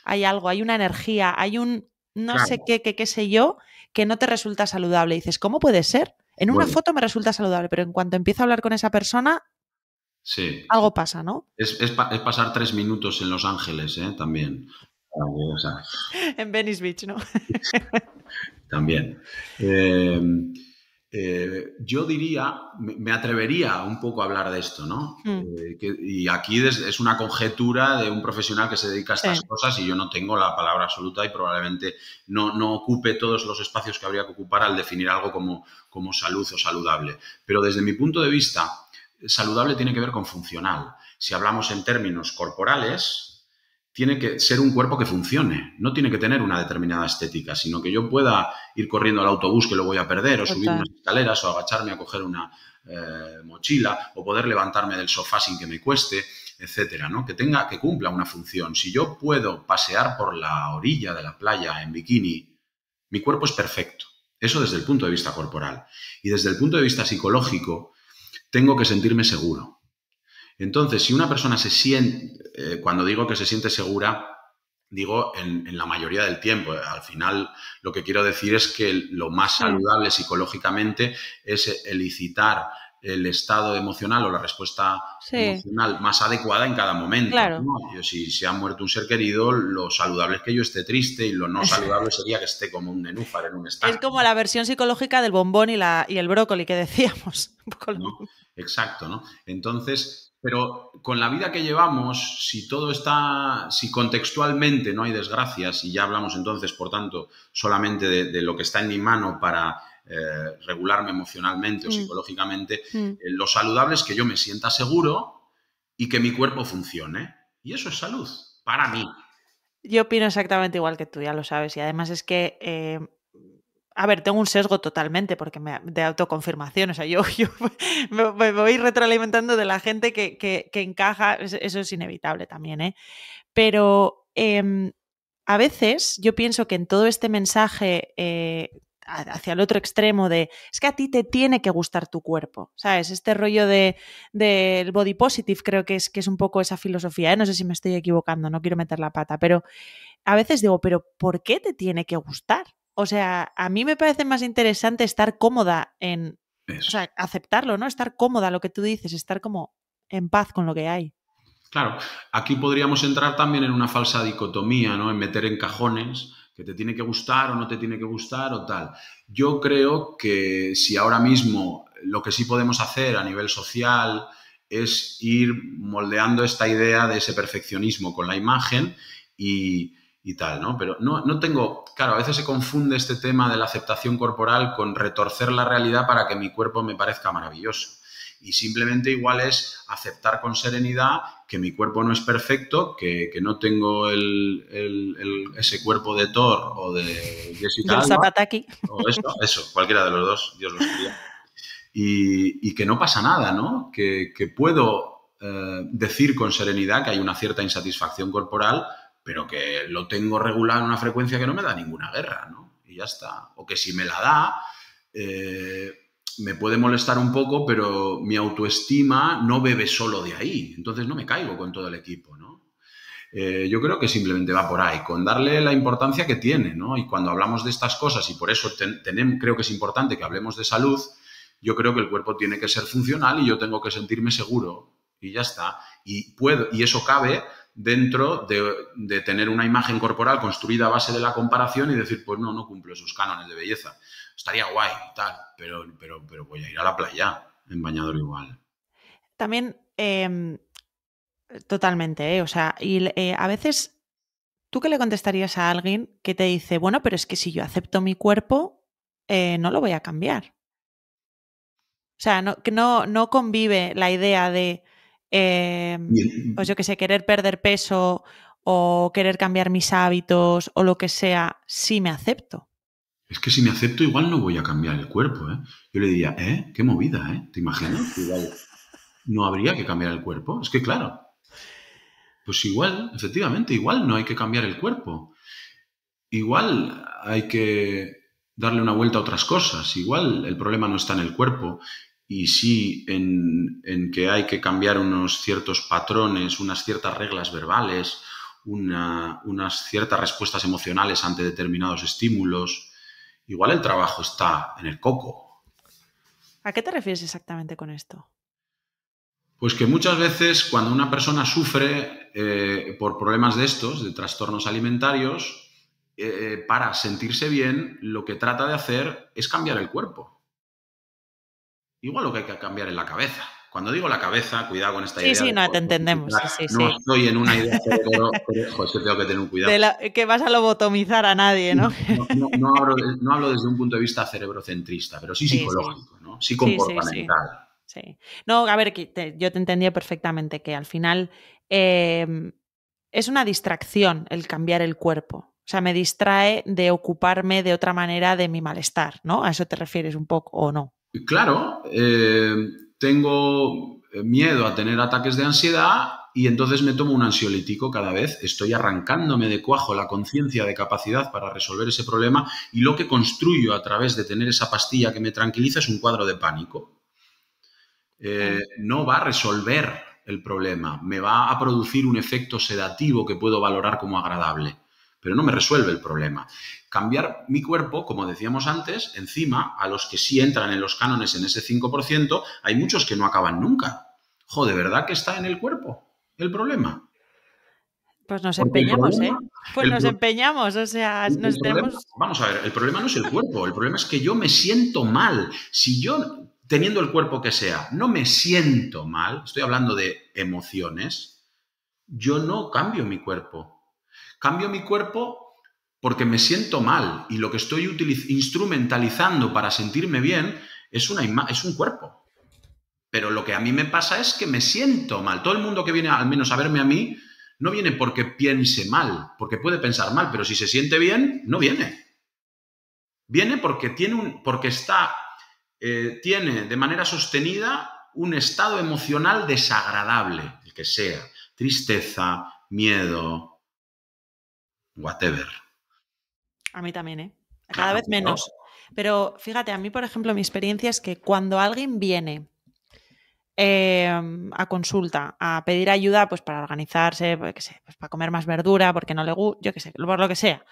Hay algo, hay una energía, hay un no sé
Claro.
qué sé yo, que no te resulta saludable. Y dices, ¿cómo puede ser? En una
Bueno,
foto me resulta saludable, pero en cuanto empiezo a hablar con esa persona,
sí.
algo pasa, ¿no?
Es pasar 3 minutos en Los Ángeles, también. O sea,
En Venice Beach, ¿no?
también. Yo diría, me atrevería un poco a hablar de esto, ¿no?
Mm,
Y aquí es una conjetura de un profesional que se dedica a estas
sí.
cosas y yo no tengo la palabra absoluta y probablemente no ocupe todos los espacios que habría que ocupar al definir algo como salud o saludable. Pero desde mi punto de vista, saludable tiene que ver con funcional. Si hablamos en términos corporales, tiene que ser un cuerpo que funcione, no tiene que tener una determinada estética, sino que yo pueda ir corriendo al autobús que lo voy a perder, o subir
Total.
unas escaleras, o agacharme a coger una mochila, o poder levantarme del sofá sin que me cueste, etcétera, ¿no? Que cumpla una función. Si yo puedo pasear por la orilla de la playa en bikini, mi cuerpo es perfecto. Eso desde el punto de vista corporal. Y desde el punto de vista psicológico, tengo que sentirme seguro. Entonces, si una persona se siente, cuando digo que se siente segura, digo en la mayoría del tiempo. Al final, lo que quiero decir es que lo más saludable psicológicamente es elicitar el estado emocional o la respuesta
Sí,
emocional más adecuada en cada momento,
claro.
¿no? Si se ha muerto un ser querido, lo saludable es que yo esté triste y lo no saludable sería que esté como un nenúfar en un
Es
estanque,
como la versión psicológica del bombón y el brócoli que decíamos. Un poco lo
¿no?
mismo.
Exacto, ¿no? Entonces, pero con la vida que llevamos, si contextualmente no hay desgracias, y ya hablamos entonces, por tanto, solamente de lo que está en mi mano para regularme emocionalmente o
Mm,
psicológicamente,
mm.
lo saludable es que yo me sienta seguro y que mi cuerpo funcione. Y eso es salud, para mí.
Yo opino exactamente igual que tú, ya lo sabes. Y además es que, a ver, tengo un sesgo totalmente porque de autoconfirmación. O sea, yo me voy retroalimentando de la gente que encaja. Eso es inevitable también, ¿eh? Pero a veces yo pienso que en todo este mensaje hacia el otro extremo es que a ti te tiene que gustar tu cuerpo, ¿sabes? Este rollo del body positive creo que es un poco esa filosofía, ¿eh? No sé si me estoy equivocando, no quiero meter la pata, pero a veces digo, pero ¿por qué te tiene que gustar? O sea, a mí me parece más interesante estar cómoda o
Eso.
sea, aceptarlo, ¿no? Estar cómoda, lo que tú dices, estar como en paz con lo que hay.
Claro, aquí podríamos entrar también en una falsa dicotomía, ¿no? En meter en cajones, que te tiene que gustar o no te tiene que gustar o tal. Yo creo que si ahora mismo lo que sí podemos hacer a nivel social es ir moldeando esta idea de ese perfeccionismo con la imagen y tal, ¿no? Pero no tengo... Claro, a veces se confunde este tema de la aceptación corporal con retorcer la realidad para que mi cuerpo me parezca maravilloso. Y simplemente igual es aceptar con serenidad que mi cuerpo no es perfecto, que no tengo ese cuerpo de Thor o de Jessica
Del
Alba,
Zapataki.
o eso, cualquiera de los dos, Dios los cría. Y que no pasa nada, ¿no? Que puedo decir con serenidad que hay una cierta insatisfacción corporal, pero que lo tengo regulado en una frecuencia que no me da ninguna guerra, ¿no? Y ya está. O que si me la da, me puede molestar un poco, pero mi autoestima no bebe solo de ahí. Entonces no me caigo con todo el equipo, ¿no? Yo creo que simplemente va por ahí, con darle la importancia que tiene, ¿no? Y cuando hablamos de estas cosas, y por eso creo que es importante que hablemos de salud, yo creo que el cuerpo tiene que ser funcional y yo tengo que sentirme seguro y ya está. Y eso cabe dentro de tener una imagen corporal construida a base de la comparación y decir, pues no cumplo esos cánones de belleza. Estaría guay y tal, pero voy a ir a la playa en bañador igual.
También, totalmente, ¿eh? O sea, y a veces, ¿tú qué le contestarías a alguien que te dice, bueno, pero es que si yo acepto mi cuerpo, no lo voy a cambiar? O sea, que no convive la idea de, pues yo qué sé, querer perder peso o querer cambiar mis hábitos o lo que sea, si me acepto.
Es que si me acepto, igual no voy a cambiar el cuerpo, ¿eh? Yo le diría, qué movida, ¿eh? ¿Te imaginas? Igual no habría que cambiar el cuerpo. Es que claro, pues igual, efectivamente, igual no hay que cambiar el cuerpo. Igual hay que darle una vuelta a otras cosas. Igual el problema no está en el cuerpo y sí en que hay que cambiar unos ciertos patrones, unas ciertas reglas verbales, unas ciertas respuestas emocionales ante determinados estímulos. Igual el trabajo está en el coco.
¿A qué te refieres exactamente con esto?
Pues que muchas veces cuando una persona sufre por problemas de estos, de trastornos alimentarios, para sentirse bien, lo que trata de hacer es cambiar el cuerpo. Igual lo que hay que cambiar es la cabeza. Cuando digo la cabeza, cuidado con esta idea.
Sí, no, te entendemos. Sí,
no estoy en una idea, pero tengo que tener un cuidado.
Que vas a lobotomizar a nadie, ¿no?
No hablo desde un punto de vista cerebrocentrista, pero sí psicológico,
sí.
¿no? Sí comportamental.
Sí. No, a ver, yo te entendía perfectamente que al final es una distracción el cambiar el cuerpo. O sea, me distrae de ocuparme de otra manera de mi malestar, ¿no? ¿A eso te refieres un poco o no?
Claro, tengo miedo a tener ataques de ansiedad y entonces me tomo un ansiolítico cada vez. Estoy arrancándome de cuajo la conciencia de capacidad para resolver ese problema y lo que construyo a través de tener esa pastilla que me tranquiliza es un cuadro de pánico. No va a resolver el problema, me va a producir un efecto sedativo que puedo valorar como agradable, pero no me resuelve el problema. Cambiar mi cuerpo, como decíamos antes, encima, a los que sí entran en los cánones en ese 5%, hay muchos que no acaban nunca. ¿De verdad que está en el cuerpo el problema?
Pues nos empeñamos, ¿eh? Pues nos empeñamos, o sea,
Vamos a ver, el problema no es el cuerpo, el problema es que yo me siento mal. Si yo, teniendo el cuerpo que sea, no me siento mal, estoy hablando de emociones, yo no cambio mi cuerpo. Cambio mi cuerpo porque me siento mal y lo que estoy instrumentalizando para sentirme bien es un cuerpo. Pero lo que a mí me pasa es que me siento mal. Todo el mundo que viene al menos a verme a mí no viene porque piense mal, porque puede pensar mal, pero si se siente bien, no viene. Viene porque tiene de manera sostenida un estado emocional desagradable, el que sea, tristeza, miedo, whatever.
A mí también, ¿eh? Cada vez menos. Pero fíjate, a mí, por ejemplo, mi experiencia es que cuando alguien viene a consulta a pedir ayuda pues para organizarse, pues para comer más verdura, porque no le gusta, yo qué sé, por lo que sea,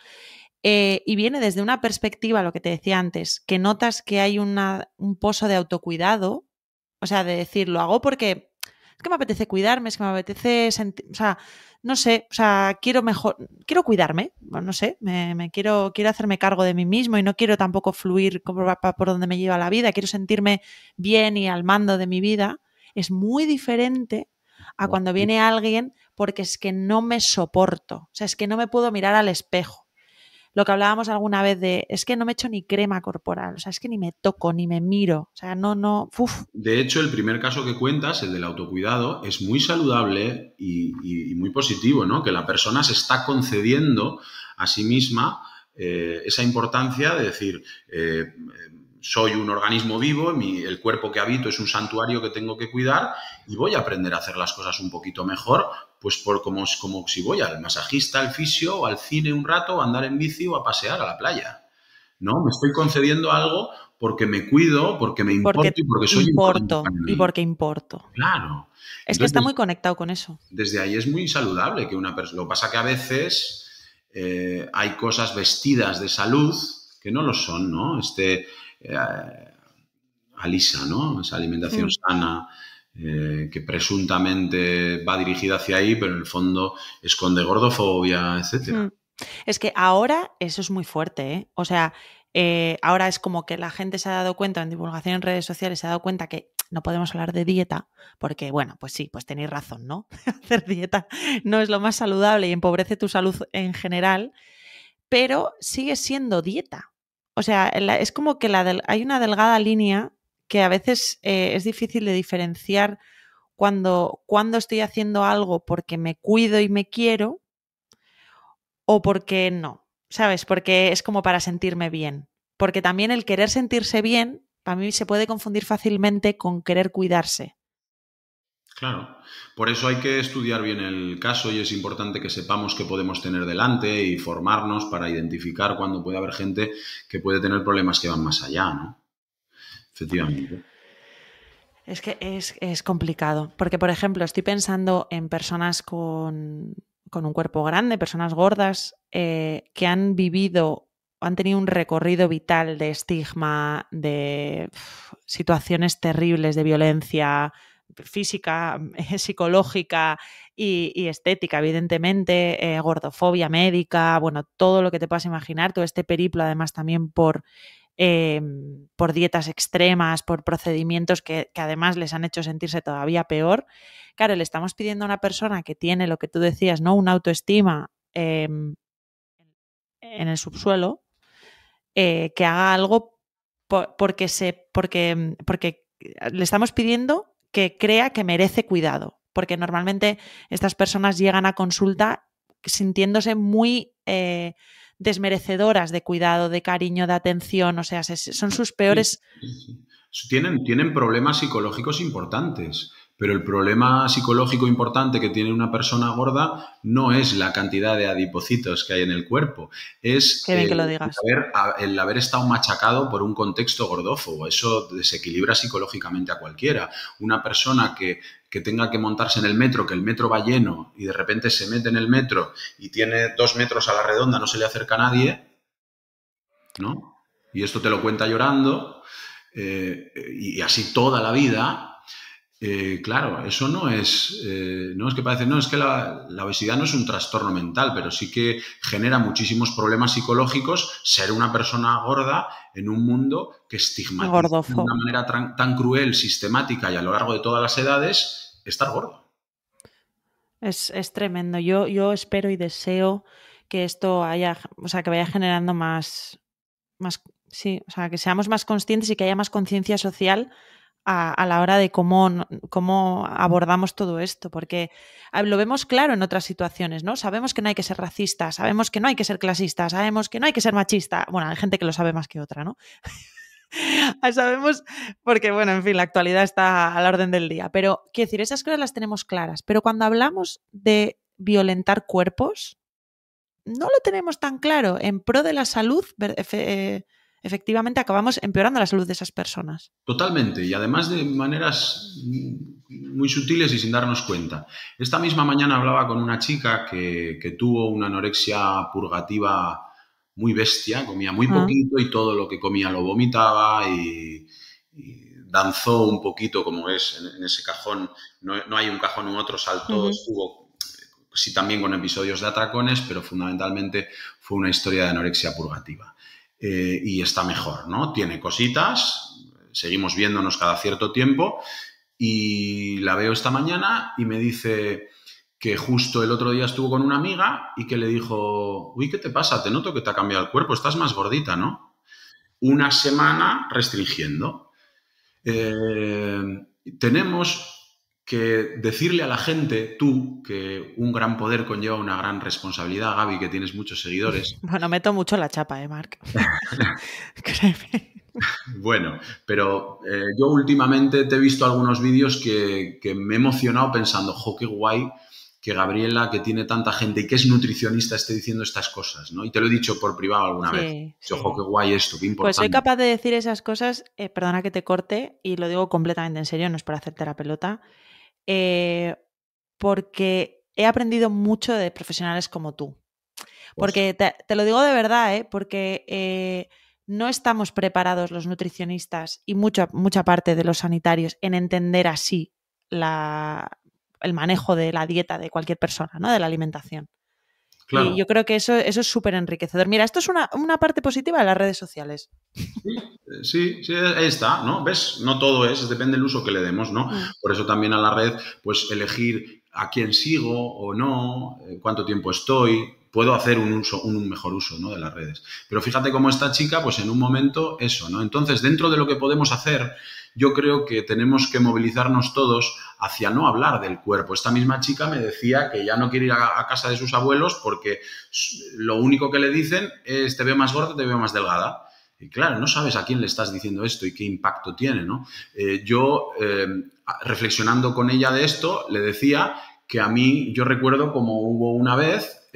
y viene desde una perspectiva, lo que te decía antes, que notas que hay un pozo de autocuidado, o sea, de decir, lo hago porque es que me apetece cuidarme, es que me apetece sentir, o sea, no sé, o sea, quiero cuidarme, no sé, quiero hacerme cargo de mí mismo y no quiero tampoco fluir por donde me lleva la vida, quiero sentirme bien y al mando de mi vida. Es muy diferente a cuando viene alguien porque es que no me soporto, o sea, es que no me puedo mirar al espejo. Lo que hablábamos alguna vez de, es que no me echo ni crema corporal, o sea, es que ni me toco, ni me miro, o sea, uf.
De hecho, el primer caso que cuentas, el del autocuidado, es muy saludable y muy positivo, ¿no? Que la persona se está concediendo a sí misma esa importancia de decir, soy un organismo vivo, el cuerpo que habito es un santuario que tengo que cuidar y voy a aprender a hacer las cosas un poquito mejor, pues como si voy al masajista, al fisio, o al cine un rato, o a andar en bici o a pasear a la playa. ¿No? Me estoy concediendo algo porque me cuido, porque me importo y porque soy importante para
y
mí.
porque importo.
Claro.
Es que está muy conectado con eso.
Desde ahí es muy saludable que una persona... Lo que pasa que a veces hay cosas vestidas de salud que no lo son, ¿no? Alisa, ¿no? Esa alimentación sana que presuntamente va dirigida hacia ahí, pero en el fondo esconde gordofobia, etcétera.
Es que ahora eso es muy fuerte, ¿eh? O sea, ahora es como que la gente se ha dado cuenta, en divulgación en redes sociales, se ha dado cuenta que no podemos hablar de dieta, porque, bueno, pues sí, pues tenéis razón, ¿no? Hacer dieta no es lo más saludable y empobrece tu salud en general, pero sigue siendo dieta. O sea, es como que hay una delgada línea que a veces es difícil de diferenciar cuando estoy haciendo algo porque me cuido y me quiero o porque no, ¿sabes? Porque es como para sentirme bien. Porque también el querer sentirse bien, para mí se puede confundir fácilmente con querer cuidarse.
Claro, por eso hay que estudiar bien el caso y es importante que sepamos qué podemos tener delante y formarnos para identificar cuando puede haber gente que puede tener problemas que van más allá, ¿no? Efectivamente.
Es que es complicado, porque por ejemplo estoy pensando en personas con un cuerpo grande, personas gordas, que han vivido, han tenido un recorrido vital de estigma, de situaciones terribles de violencia física, psicológica y estética, evidentemente, gordofobia médica, bueno, todo lo que te puedas imaginar, todo este periplo además también por dietas extremas, por procedimientos que además les han hecho sentirse todavía peor. Claro, le estamos pidiendo a una persona que tiene lo que tú decías, ¿no? Una autoestima en el subsuelo, que haga algo porque le estamos pidiendo que crea que merece cuidado. Porque normalmente estas personas llegan a consulta sintiéndose muy desmerecedoras de cuidado, de cariño, de atención, o sea, son sus peores...
Sí. Tienen problemas psicológicos importantes, pero el problema psicológico importante que tiene una persona gorda no es la cantidad de adipocitos que hay en el cuerpo, es
Qué bien que lo digas.
el haber estado machacado por un contexto gordófobo. Eso desequilibra psicológicamente a cualquiera. Una persona que tenga que montarse en el metro, que el metro va lleno y de repente se mete en el metro y tiene 2 metros a la redonda, no se le acerca a nadie, ¿no? Y esto te lo cuenta llorando, y así toda la vida, claro, eso no es que parece, no, es que la obesidad no es un trastorno mental, pero sí que genera muchísimos problemas psicológicos ser una persona gorda en un mundo que estigmatiza de una manera tan cruel, sistemática y a lo largo de todas las edades estar gordo.
Es tremendo. Yo espero y deseo que esto que vaya generando más, sí, o sea, que seamos más conscientes y que haya más conciencia social a la hora de cómo abordamos todo esto, porque lo vemos claro en otras situaciones, ¿no? Sabemos que no hay que ser racista, sabemos que no hay que ser clasista, sabemos que no hay que ser machista. Bueno, hay gente que lo sabe más que otra, ¿no? Sabemos, porque, bueno, en fin, la actualidad está a la orden del día, pero quiero decir, esas cosas las tenemos claras, pero cuando hablamos de violentar cuerpos, no lo tenemos tan claro. En pro de la salud, efectivamente acabamos empeorando la salud de esas personas.
Totalmente, y además de maneras muy sutiles y sin darnos cuenta. Esta misma mañana hablaba con una chica que tuvo una anorexia purgativa muy bestia, comía muy poquito y todo lo que comía lo vomitaba y danzó un poquito, como es en ese cajón, no hay un cajón u otro, saltó, estuvo sí también con episodios de atracones, pero fundamentalmente fue una historia de anorexia purgativa. Y está mejor, ¿no? Tiene cositas, seguimos viéndonos cada cierto tiempo y la veo esta mañana y me dice que justo el otro día estuvo con una amiga y que le dijo, uy, ¿qué te pasa? Te noto que te ha cambiado el cuerpo, estás más gordita, ¿no? Una semana restringiendo. Tenemos que decirle a la gente, tú, que un gran poder conlleva una gran responsabilidad, Gaby, que tienes muchos seguidores.
Bueno, meto mucho la chapa, Marc. Créeme.
Bueno, pero yo últimamente te he visto algunos vídeos que me he emocionado pensando, jo, qué guay que Gabriela, que tiene tanta gente y que es nutricionista, esté diciendo estas cosas, ¿no? Y te lo he dicho por privado alguna vez.
Sí.
Jo, qué guay esto, qué importante.
Pues soy capaz de decir esas cosas, perdona que te corte, y lo digo completamente en serio, no es para hacerte la pelota, porque he aprendido mucho de profesionales como tú. Porque te lo digo de verdad, porque no estamos preparados los nutricionistas y mucha parte de los sanitarios en entender así el manejo de la dieta de cualquier persona, ¿no? De la alimentación. Claro. Y yo creo que eso es súper enriquecedor. Mira, esto es una parte positiva de las redes sociales.
Sí, ahí está, ¿no? ¿Ves? No todo depende del uso que le demos, ¿no? Por eso también a la red, pues elegir a quién sigo o no, cuánto tiempo estoy, puedo hacer un mejor uso, ¿no? De las redes. Pero fíjate cómo esta chica, pues en un momento eso, ¿no? Entonces, dentro de lo que podemos hacer, yo creo que tenemos que movilizarnos todos hacia no hablar del cuerpo. Esta misma chica me decía que ya no quiere ir a casa de sus abuelos porque lo único que le dicen es te veo más gorda, te veo más delgada. Y claro, no sabes a quién le estás diciendo esto y qué impacto tiene, ¿no? Yo, reflexionando con ella de esto, le decía que a mí, yo recuerdo como hubo una vez,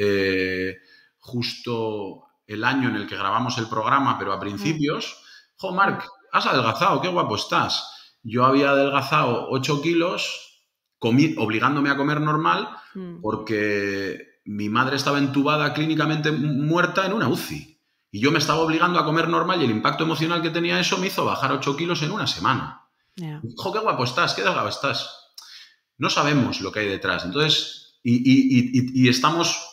justo el año en el que grabamos el programa, pero a principios, jo, Marc, has adelgazado, qué guapo estás. Yo había adelgazado 8 kilos, obligándome a comer normal, porque mi madre estaba entubada clínicamente muerta en una UCI. Y yo me estaba obligando a comer normal y el impacto emocional que tenía eso me hizo bajar 8 kilos en una semana. Yeah. ¡Jo, qué guapo estás! ¡Qué delgado estás! No sabemos lo que hay detrás. Entonces, y estamos,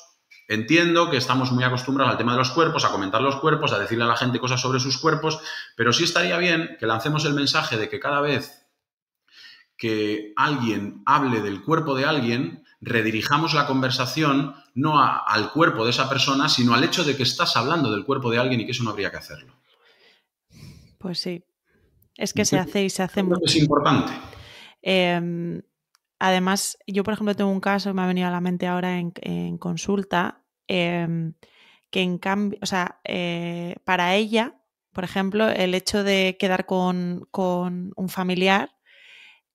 entiendo que estamos muy acostumbrados al tema de los cuerpos, a comentar los cuerpos, a decirle a la gente cosas sobre sus cuerpos, pero sí estaría bien que lancemos el mensaje de que cada vez que alguien hable del cuerpo de alguien, redirijamos la conversación no al cuerpo de esa persona, sino al hecho de que estás hablando del cuerpo de alguien y que eso no habría que hacerlo.
Pues sí. Es que se hace y se hace mucho.
Es importante.
Además, yo, por ejemplo, tengo un caso que me ha venido a la mente ahora en consulta, que en cambio, o sea, para ella, por ejemplo, el hecho de quedar con un familiar,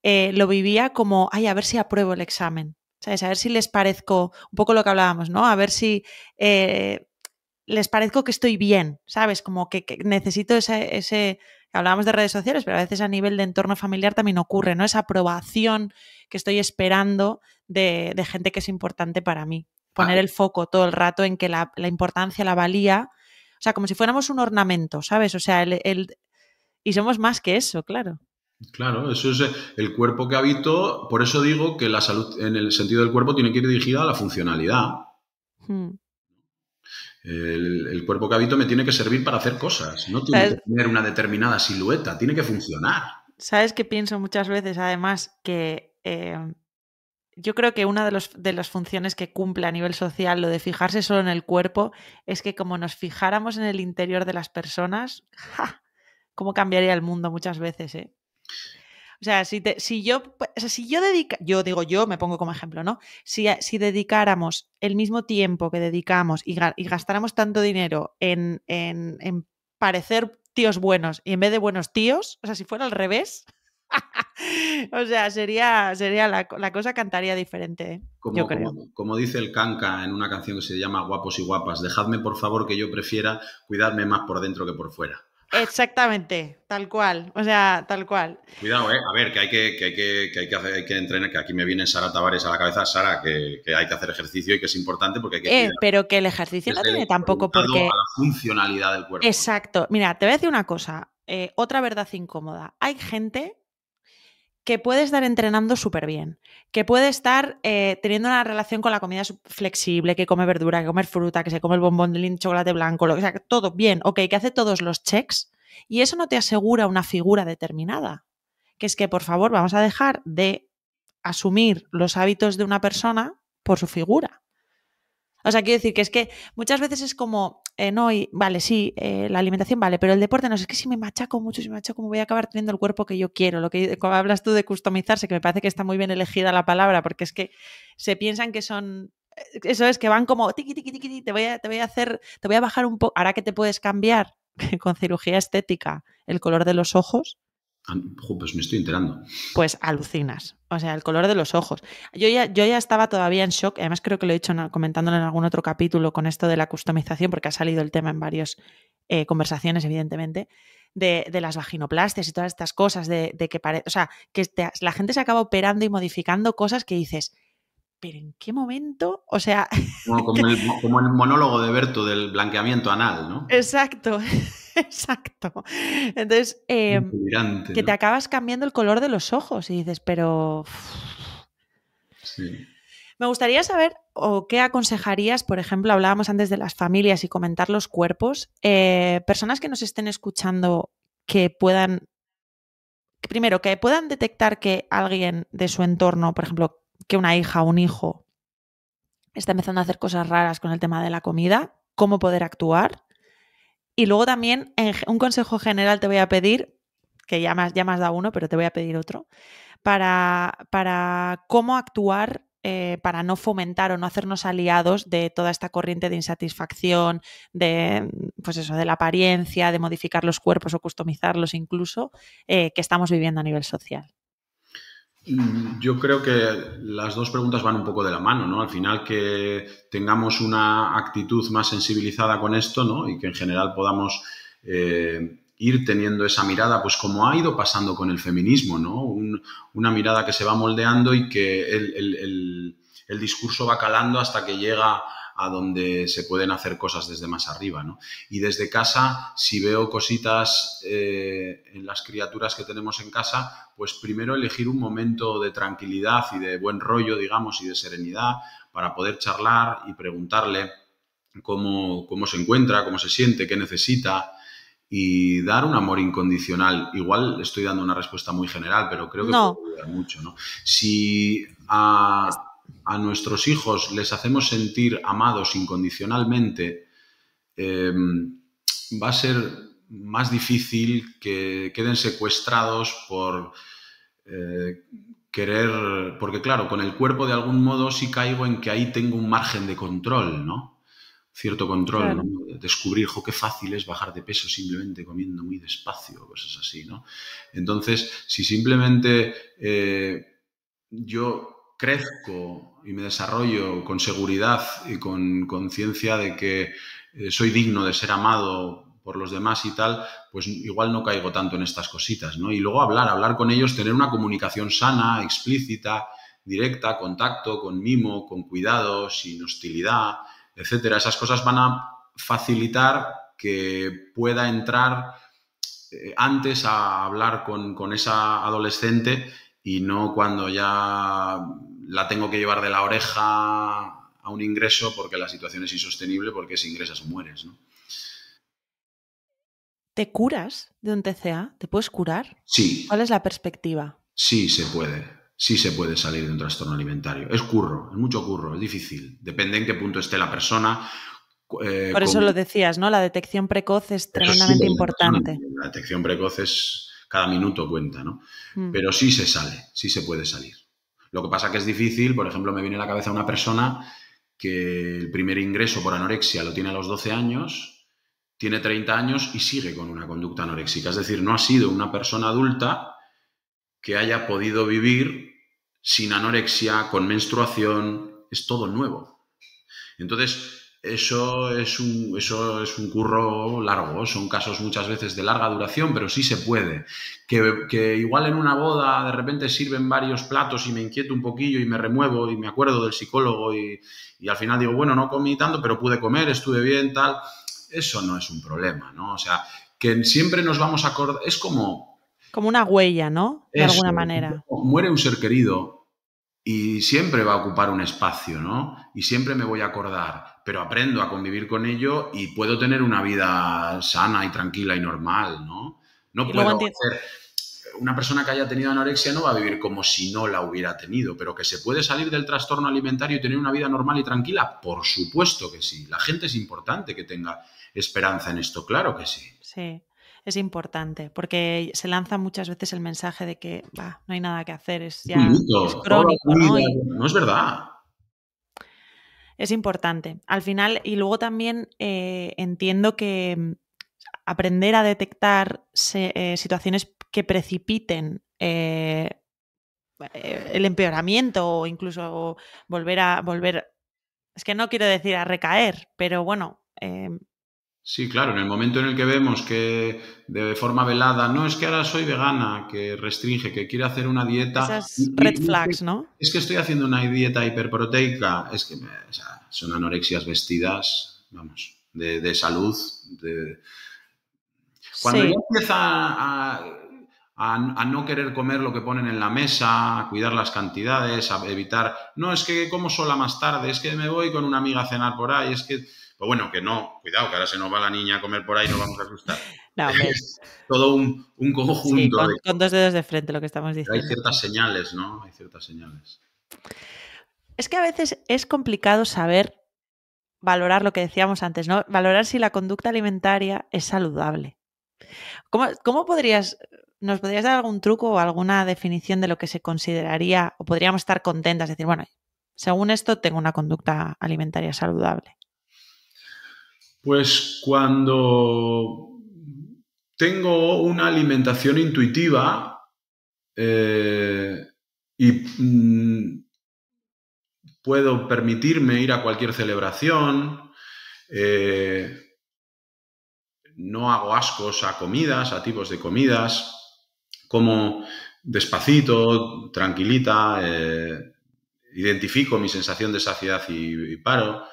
lo vivía como, ay, a ver si apruebo el examen. ¿Sabes? A ver si les parezco, un poco lo que hablábamos, ¿no? A ver si les parezco que estoy bien, ¿sabes? Como que necesito ese, hablábamos de redes sociales, pero a veces a nivel de entorno familiar también ocurre, ¿no? Esa aprobación que estoy esperando de gente que es importante para mí. Poner el foco todo el rato en que la importancia, la valía, o sea, como si fuéramos un ornamento, ¿sabes? O sea, y somos más que eso, claro.
Claro, eso es el cuerpo que habito. Por eso digo que la salud, en el sentido del cuerpo, tiene que ir dirigida a la funcionalidad. El cuerpo que habito me tiene que servir para hacer cosas. No tiene que tener una determinada silueta, tiene que funcionar.
¿Sabes qué pienso muchas veces? Además, que yo creo que una de las funciones que cumple a nivel social, lo de fijarse solo en el cuerpo, es que como nos fijáramos en el interior de las personas, ¡ja! ¿Cómo cambiaría el mundo muchas veces, eh? O sea, yo me pongo como ejemplo, ¿no? Si dedicáramos el mismo tiempo que dedicamos y gastáramos tanto dinero en parecer tíos buenos y en vez de buenos tíos, o sea, si fuera al revés, o sea, sería la cosa cantaría diferente, yo creo.
Como dice el Kanka en una canción que se llama Guapos y Guapas, dejadme por favor que yo prefiera cuidarme más por dentro que por fuera.
Exactamente, tal cual, o sea, tal cual.
Cuidado, a ver, que hay que entrenar, que aquí me viene Sara Tavares a la cabeza, Sara, que hay que hacer ejercicio y que es importante porque hay que cuidar.
Pero que el ejercicio no tiene tampoco por qué...
a la funcionalidad del cuerpo.
Exacto. Mira, te voy a decir una cosa. otra verdad incómoda. Hay gente que puede estar entrenando súper bien, que puede estar teniendo una relación con la comida flexible, que come verdura, que come fruta, que se come el bombón de chocolate blanco, lo que sea, todo bien, ok, que hace todos los checks, y eso no te asegura una figura determinada. Que es que, por favor, vamos a dejar de asumir los hábitos de una persona por su figura. O sea, quiero decir que es que muchas veces es como, no, y, vale, sí, la alimentación vale, pero el deporte no sé, es que si me machaco mucho, si me machaco, me voy a acabar teniendo el cuerpo que yo quiero. Lo que como hablas tú de customizarse, que me parece que está muy bien elegida la palabra, porque es que se piensan que son, eso es, que van como, tiqui, tiqui, tiqui, te voy a hacer, te voy a bajar un poco, ahora que te puedes cambiar con cirugía estética el color de los ojos,
Pues me estoy enterando.
pues alucinas. O sea, el color de los ojos. Yo ya estaba todavía en shock, además creo que lo he dicho comentándolo en algún otro capítulo con esto de la customización, porque ha salido el tema en varias conversaciones, evidentemente, de las vaginoplastias y todas estas cosas, de que o sea, que la gente se acaba operando y modificando cosas que dices, ¿pero en qué momento? O sea...
Como el monólogo de Berto del blanqueamiento anal, ¿no?
Exacto, exacto. Entonces,
Delirante,
que te
¿no?
acabas cambiando el color de los ojos y dices, pero...
Sí.
Me gustaría saber o qué aconsejarías, por ejemplo, hablábamos antes de las familias y comentar los cuerpos, personas que nos estén escuchando que puedan, primero, que puedan detectar que alguien de su entorno, por ejemplo, que una hija o un hijo está empezando a hacer cosas raras con el tema de la comida, cómo poder actuar. Y luego también, un consejo general te voy a pedir, que ya me has dado uno, pero te voy a pedir otro, para cómo actuar para no fomentar o no hacernos aliados de toda esta corriente de insatisfacción, de, pues eso, de la apariencia, de modificar los cuerpos o customizarlos incluso, que estamos viviendo a nivel social.
Yo creo que las dos preguntas van un poco de la mano, ¿no? Al final que tengamos una actitud más sensibilizada con esto, ¿no? Y que en general podamos ir teniendo esa mirada, pues como ha ido pasando con el feminismo, ¿no? Una mirada que se va moldeando y que el discurso va calando hasta que llega a donde se pueden hacer cosas desde más arriba, ¿no? Y desde casa, si veo cositas en las criaturas que tenemos en casa, pues primero elegir un momento de tranquilidad y de buen rollo, digamos, y de serenidad para poder charlar y preguntarle cómo se encuentra, cómo se siente, qué necesita y dar un amor incondicional. Igual estoy dando una respuesta muy general, pero creo que puede
No.
ayudar mucho, ¿no? Si a nuestros hijos les hacemos sentir amados incondicionalmente, va a ser más difícil que queden secuestrados por querer, porque claro, con el cuerpo de algún modo sí caigo en que ahí tengo un margen de control, ¿no? Cierto control,
Claro.
¿no? Descubrir, qué fácil es bajar de peso simplemente comiendo muy despacio, cosas así, ¿no? Entonces, si simplemente yo crezco y me desarrollo con seguridad y con conciencia de que soy digno de ser amado por los demás y tal, pues igual no caigo tanto en estas cositas, ¿no? Y luego hablar con ellos, tener una comunicación sana, explícita, directa, contacto, con mimo, con cuidado, sin hostilidad, etcétera. Esas cosas van a facilitar que pueda entrar antes a hablar con esa adolescente y no cuando ya la tengo que llevar de la oreja a un ingreso porque la situación es insostenible, porque si ingresas o mueres, ¿no?
¿Te curas de un TCA? ¿Te puedes curar?
Sí,
¿Cuál es la perspectiva?
sí se puede. Sí se puede salir de un trastorno alimentario. Es curro, es mucho curro, es difícil. Depende en qué punto esté la persona.
Por eso lo decías, ¿no? La detección precoz es
Eso es
tremendamente
súper importante.
importante.
La detección precoz es cada minuto cuenta, ¿no?
Mm.
Pero sí se sale, sí se puede salir. Lo que pasa que es difícil, por ejemplo, me viene a la cabeza una persona que el primer ingreso por anorexia lo tiene a los 12 años, tiene 30 años y sigue con una conducta anoréxica. Es decir, no ha sido una persona adulta que haya podido vivir sin anorexia, con menstruación, es todo nuevo. Entonces, eso es un curro largo, son casos muchas veces de larga duración, pero sí se puede. Que igual en una boda de repente sirven varios platos y me inquieto un poquillo y me remuevo y me acuerdo del psicólogo y al final digo, bueno, no comí tanto, pero pude comer, estuve bien, tal. Eso no es un problema, ¿no? O sea, que siempre nos vamos a acordar. Es como
una huella, ¿no? De
eso,
alguna manera.
muere un ser querido y siempre va a ocupar un espacio, ¿no? Y siempre me voy a acordar, pero aprendo a convivir con ello y puedo tener una vida sana y tranquila y normal, ¿no? No
Y luego
puedo
entiendo.
hacer... Una persona que haya tenido anorexia no va a vivir como si no la hubiera tenido, pero que se puede salir del trastorno alimentario y tener una vida normal y tranquila, por supuesto que sí. La gente es importante que tenga esperanza en esto, claro que sí.
Sí, es importante porque se lanza muchas veces el mensaje de que no hay nada que hacer, es
Un
ya es
mito, toda
crónico,
la
¿no?
vida,
Y
no es verdad.
es importante. Al final, y luego también entiendo que aprender a detectar situaciones que precipiten el empeoramiento o incluso volver, es que no quiero decir a recaer, pero bueno,
Sí, claro, en el momento en el que vemos que de forma velada, no, es que ahora soy vegana, que restringe, que quiere hacer una dieta,
esas red flags, ¿no?
es que estoy haciendo una dieta hiperproteica, es que o sea, son anorexias vestidas, vamos, de salud. Cuando ya
Sí,
empieza a no querer comer lo que ponen en la mesa, a cuidar las cantidades, a evitar, no, es que como sola más tarde, es que me voy con una amiga a cenar por ahí, es que, pues bueno, que no, cuidado, que ahora se nos va la niña a comer por ahí, nos vamos a asustar.
no, hombre,
Es todo un
sí,
conjunto de...
con dos dedos de frente lo que estamos
Hay
diciendo,
ciertas
sí.
señales, ¿no? Hay ciertas señales.
Es que a veces es complicado saber valorar lo que decíamos antes, ¿no? Valorar si la conducta alimentaria es saludable. ¿Cómo nos podrías dar algún truco o alguna definición de lo que se consideraría o podríamos estar contentas? Decir, bueno, según esto tengo una conducta alimentaria saludable.
Pues cuando tengo una alimentación intuitiva eh, y puedo permitirme ir a cualquier celebración, eh, no hago ascos a comidas, a tipos de comidas, como despacito, tranquilita, identifico mi sensación de saciedad y paro,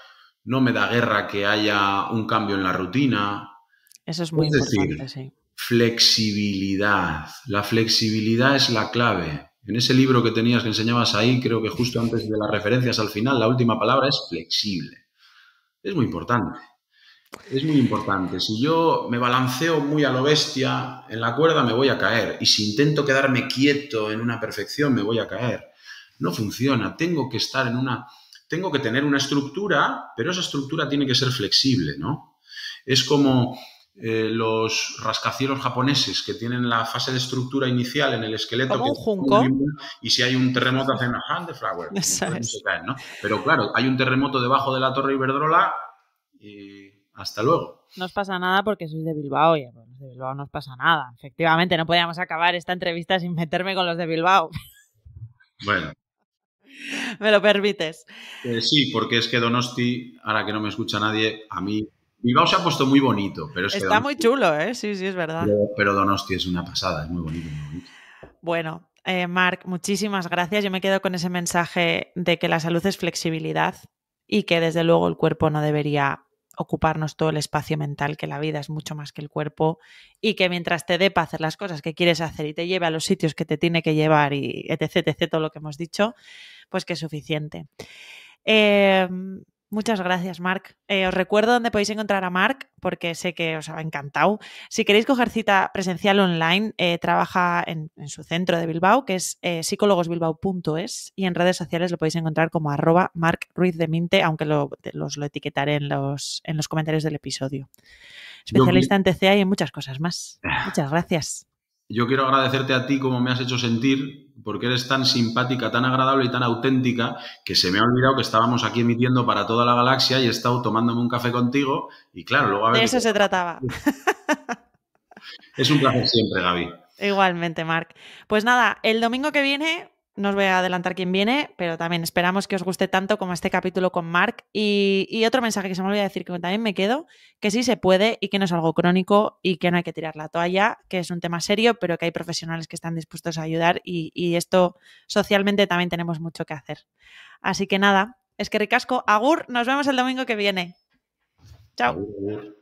no me da guerra que haya un cambio en la rutina.
Eso es muy
Es
importante,
decir,
sí.
flexibilidad. La flexibilidad es la clave. En ese libro que tenías que enseñabas ahí, creo que justo antes de las referencias al final, la última palabra es flexible. Es muy importante. Es muy importante. Si yo me balanceo muy a lo bestia en la cuerda, me voy a caer. Y si intento quedarme quieto en una perfección, me voy a caer. No funciona. Tengo que estar en una... Tengo que tener una estructura, pero esa estructura tiene que ser flexible, ¿no? Es como los rascacielos japoneses que tienen la fase de estructura inicial en el esqueleto
Como
que
un junco.
y si hay un terremoto hacen a hand the flower,
Eso
entonces no se
es.
caen, ¿no? Pero claro, hay un terremoto debajo de la Torre Iberdrola y hasta luego.
No os pasa nada porque sois de Bilbao y bueno, los de Bilbao no os pasa nada. Efectivamente, no podíamos acabar esta entrevista sin meterme con los de Bilbao.
Bueno,
¿Me lo permites?
sí, porque es que Donosti, ahora que no me escucha nadie, a mí Bilbao se ha puesto muy bonito, pero es que
Está muy
Donosti,
chulo, ¿eh? Sí, sí, es verdad.
pero Donosti es una pasada, es muy bonito, muy bonito.
Bueno, Marc, muchísimas gracias. Yo me quedo con ese mensaje de que la salud es flexibilidad y que desde luego el cuerpo no debería ocuparnos todo el espacio mental, que la vida es mucho más que el cuerpo y que mientras te dé para hacer las cosas que quieres hacer y te lleve a los sitios que te tiene que llevar y etc, etc, todo lo que hemos dicho, pues que es suficiente. Eh, Muchas gracias, Marc. Os recuerdo dónde podéis encontrar a Marc, porque sé que os ha encantado. Si queréis coger cita presencial online, trabaja en su centro de Bilbao, que es psicólogosbilbao.es, y en redes sociales lo podéis encontrar como @marcruizdeminte, aunque lo etiquetaré en los comentarios del episodio.
Yo,
Especialista en TCA y en muchas cosas más. Muchas gracias.
Yo quiero agradecerte a ti como me has hecho sentir, porque eres tan simpática, tan agradable y tan auténtica, que se me ha olvidado que estábamos aquí emitiendo para toda la galaxia y he estado tomándome un café contigo y claro, luego a
De
ver...
eso se trataba.
Es un placer siempre, Gaby.
Igualmente, Marc. Pues nada, el domingo que viene, no os voy a adelantar quién viene, pero también esperamos que os guste tanto como este capítulo con Marc. Y otro mensaje que se me olvidó decir, que también me quedo, que sí se puede y que no es algo crónico y que no hay que tirar la toalla, que es un tema serio, pero que hay profesionales que están dispuestos a ayudar y esto socialmente también tenemos mucho que hacer. Así que nada, es que ricasco, agur, nos vemos el domingo que viene. Chao.
Agur, agur.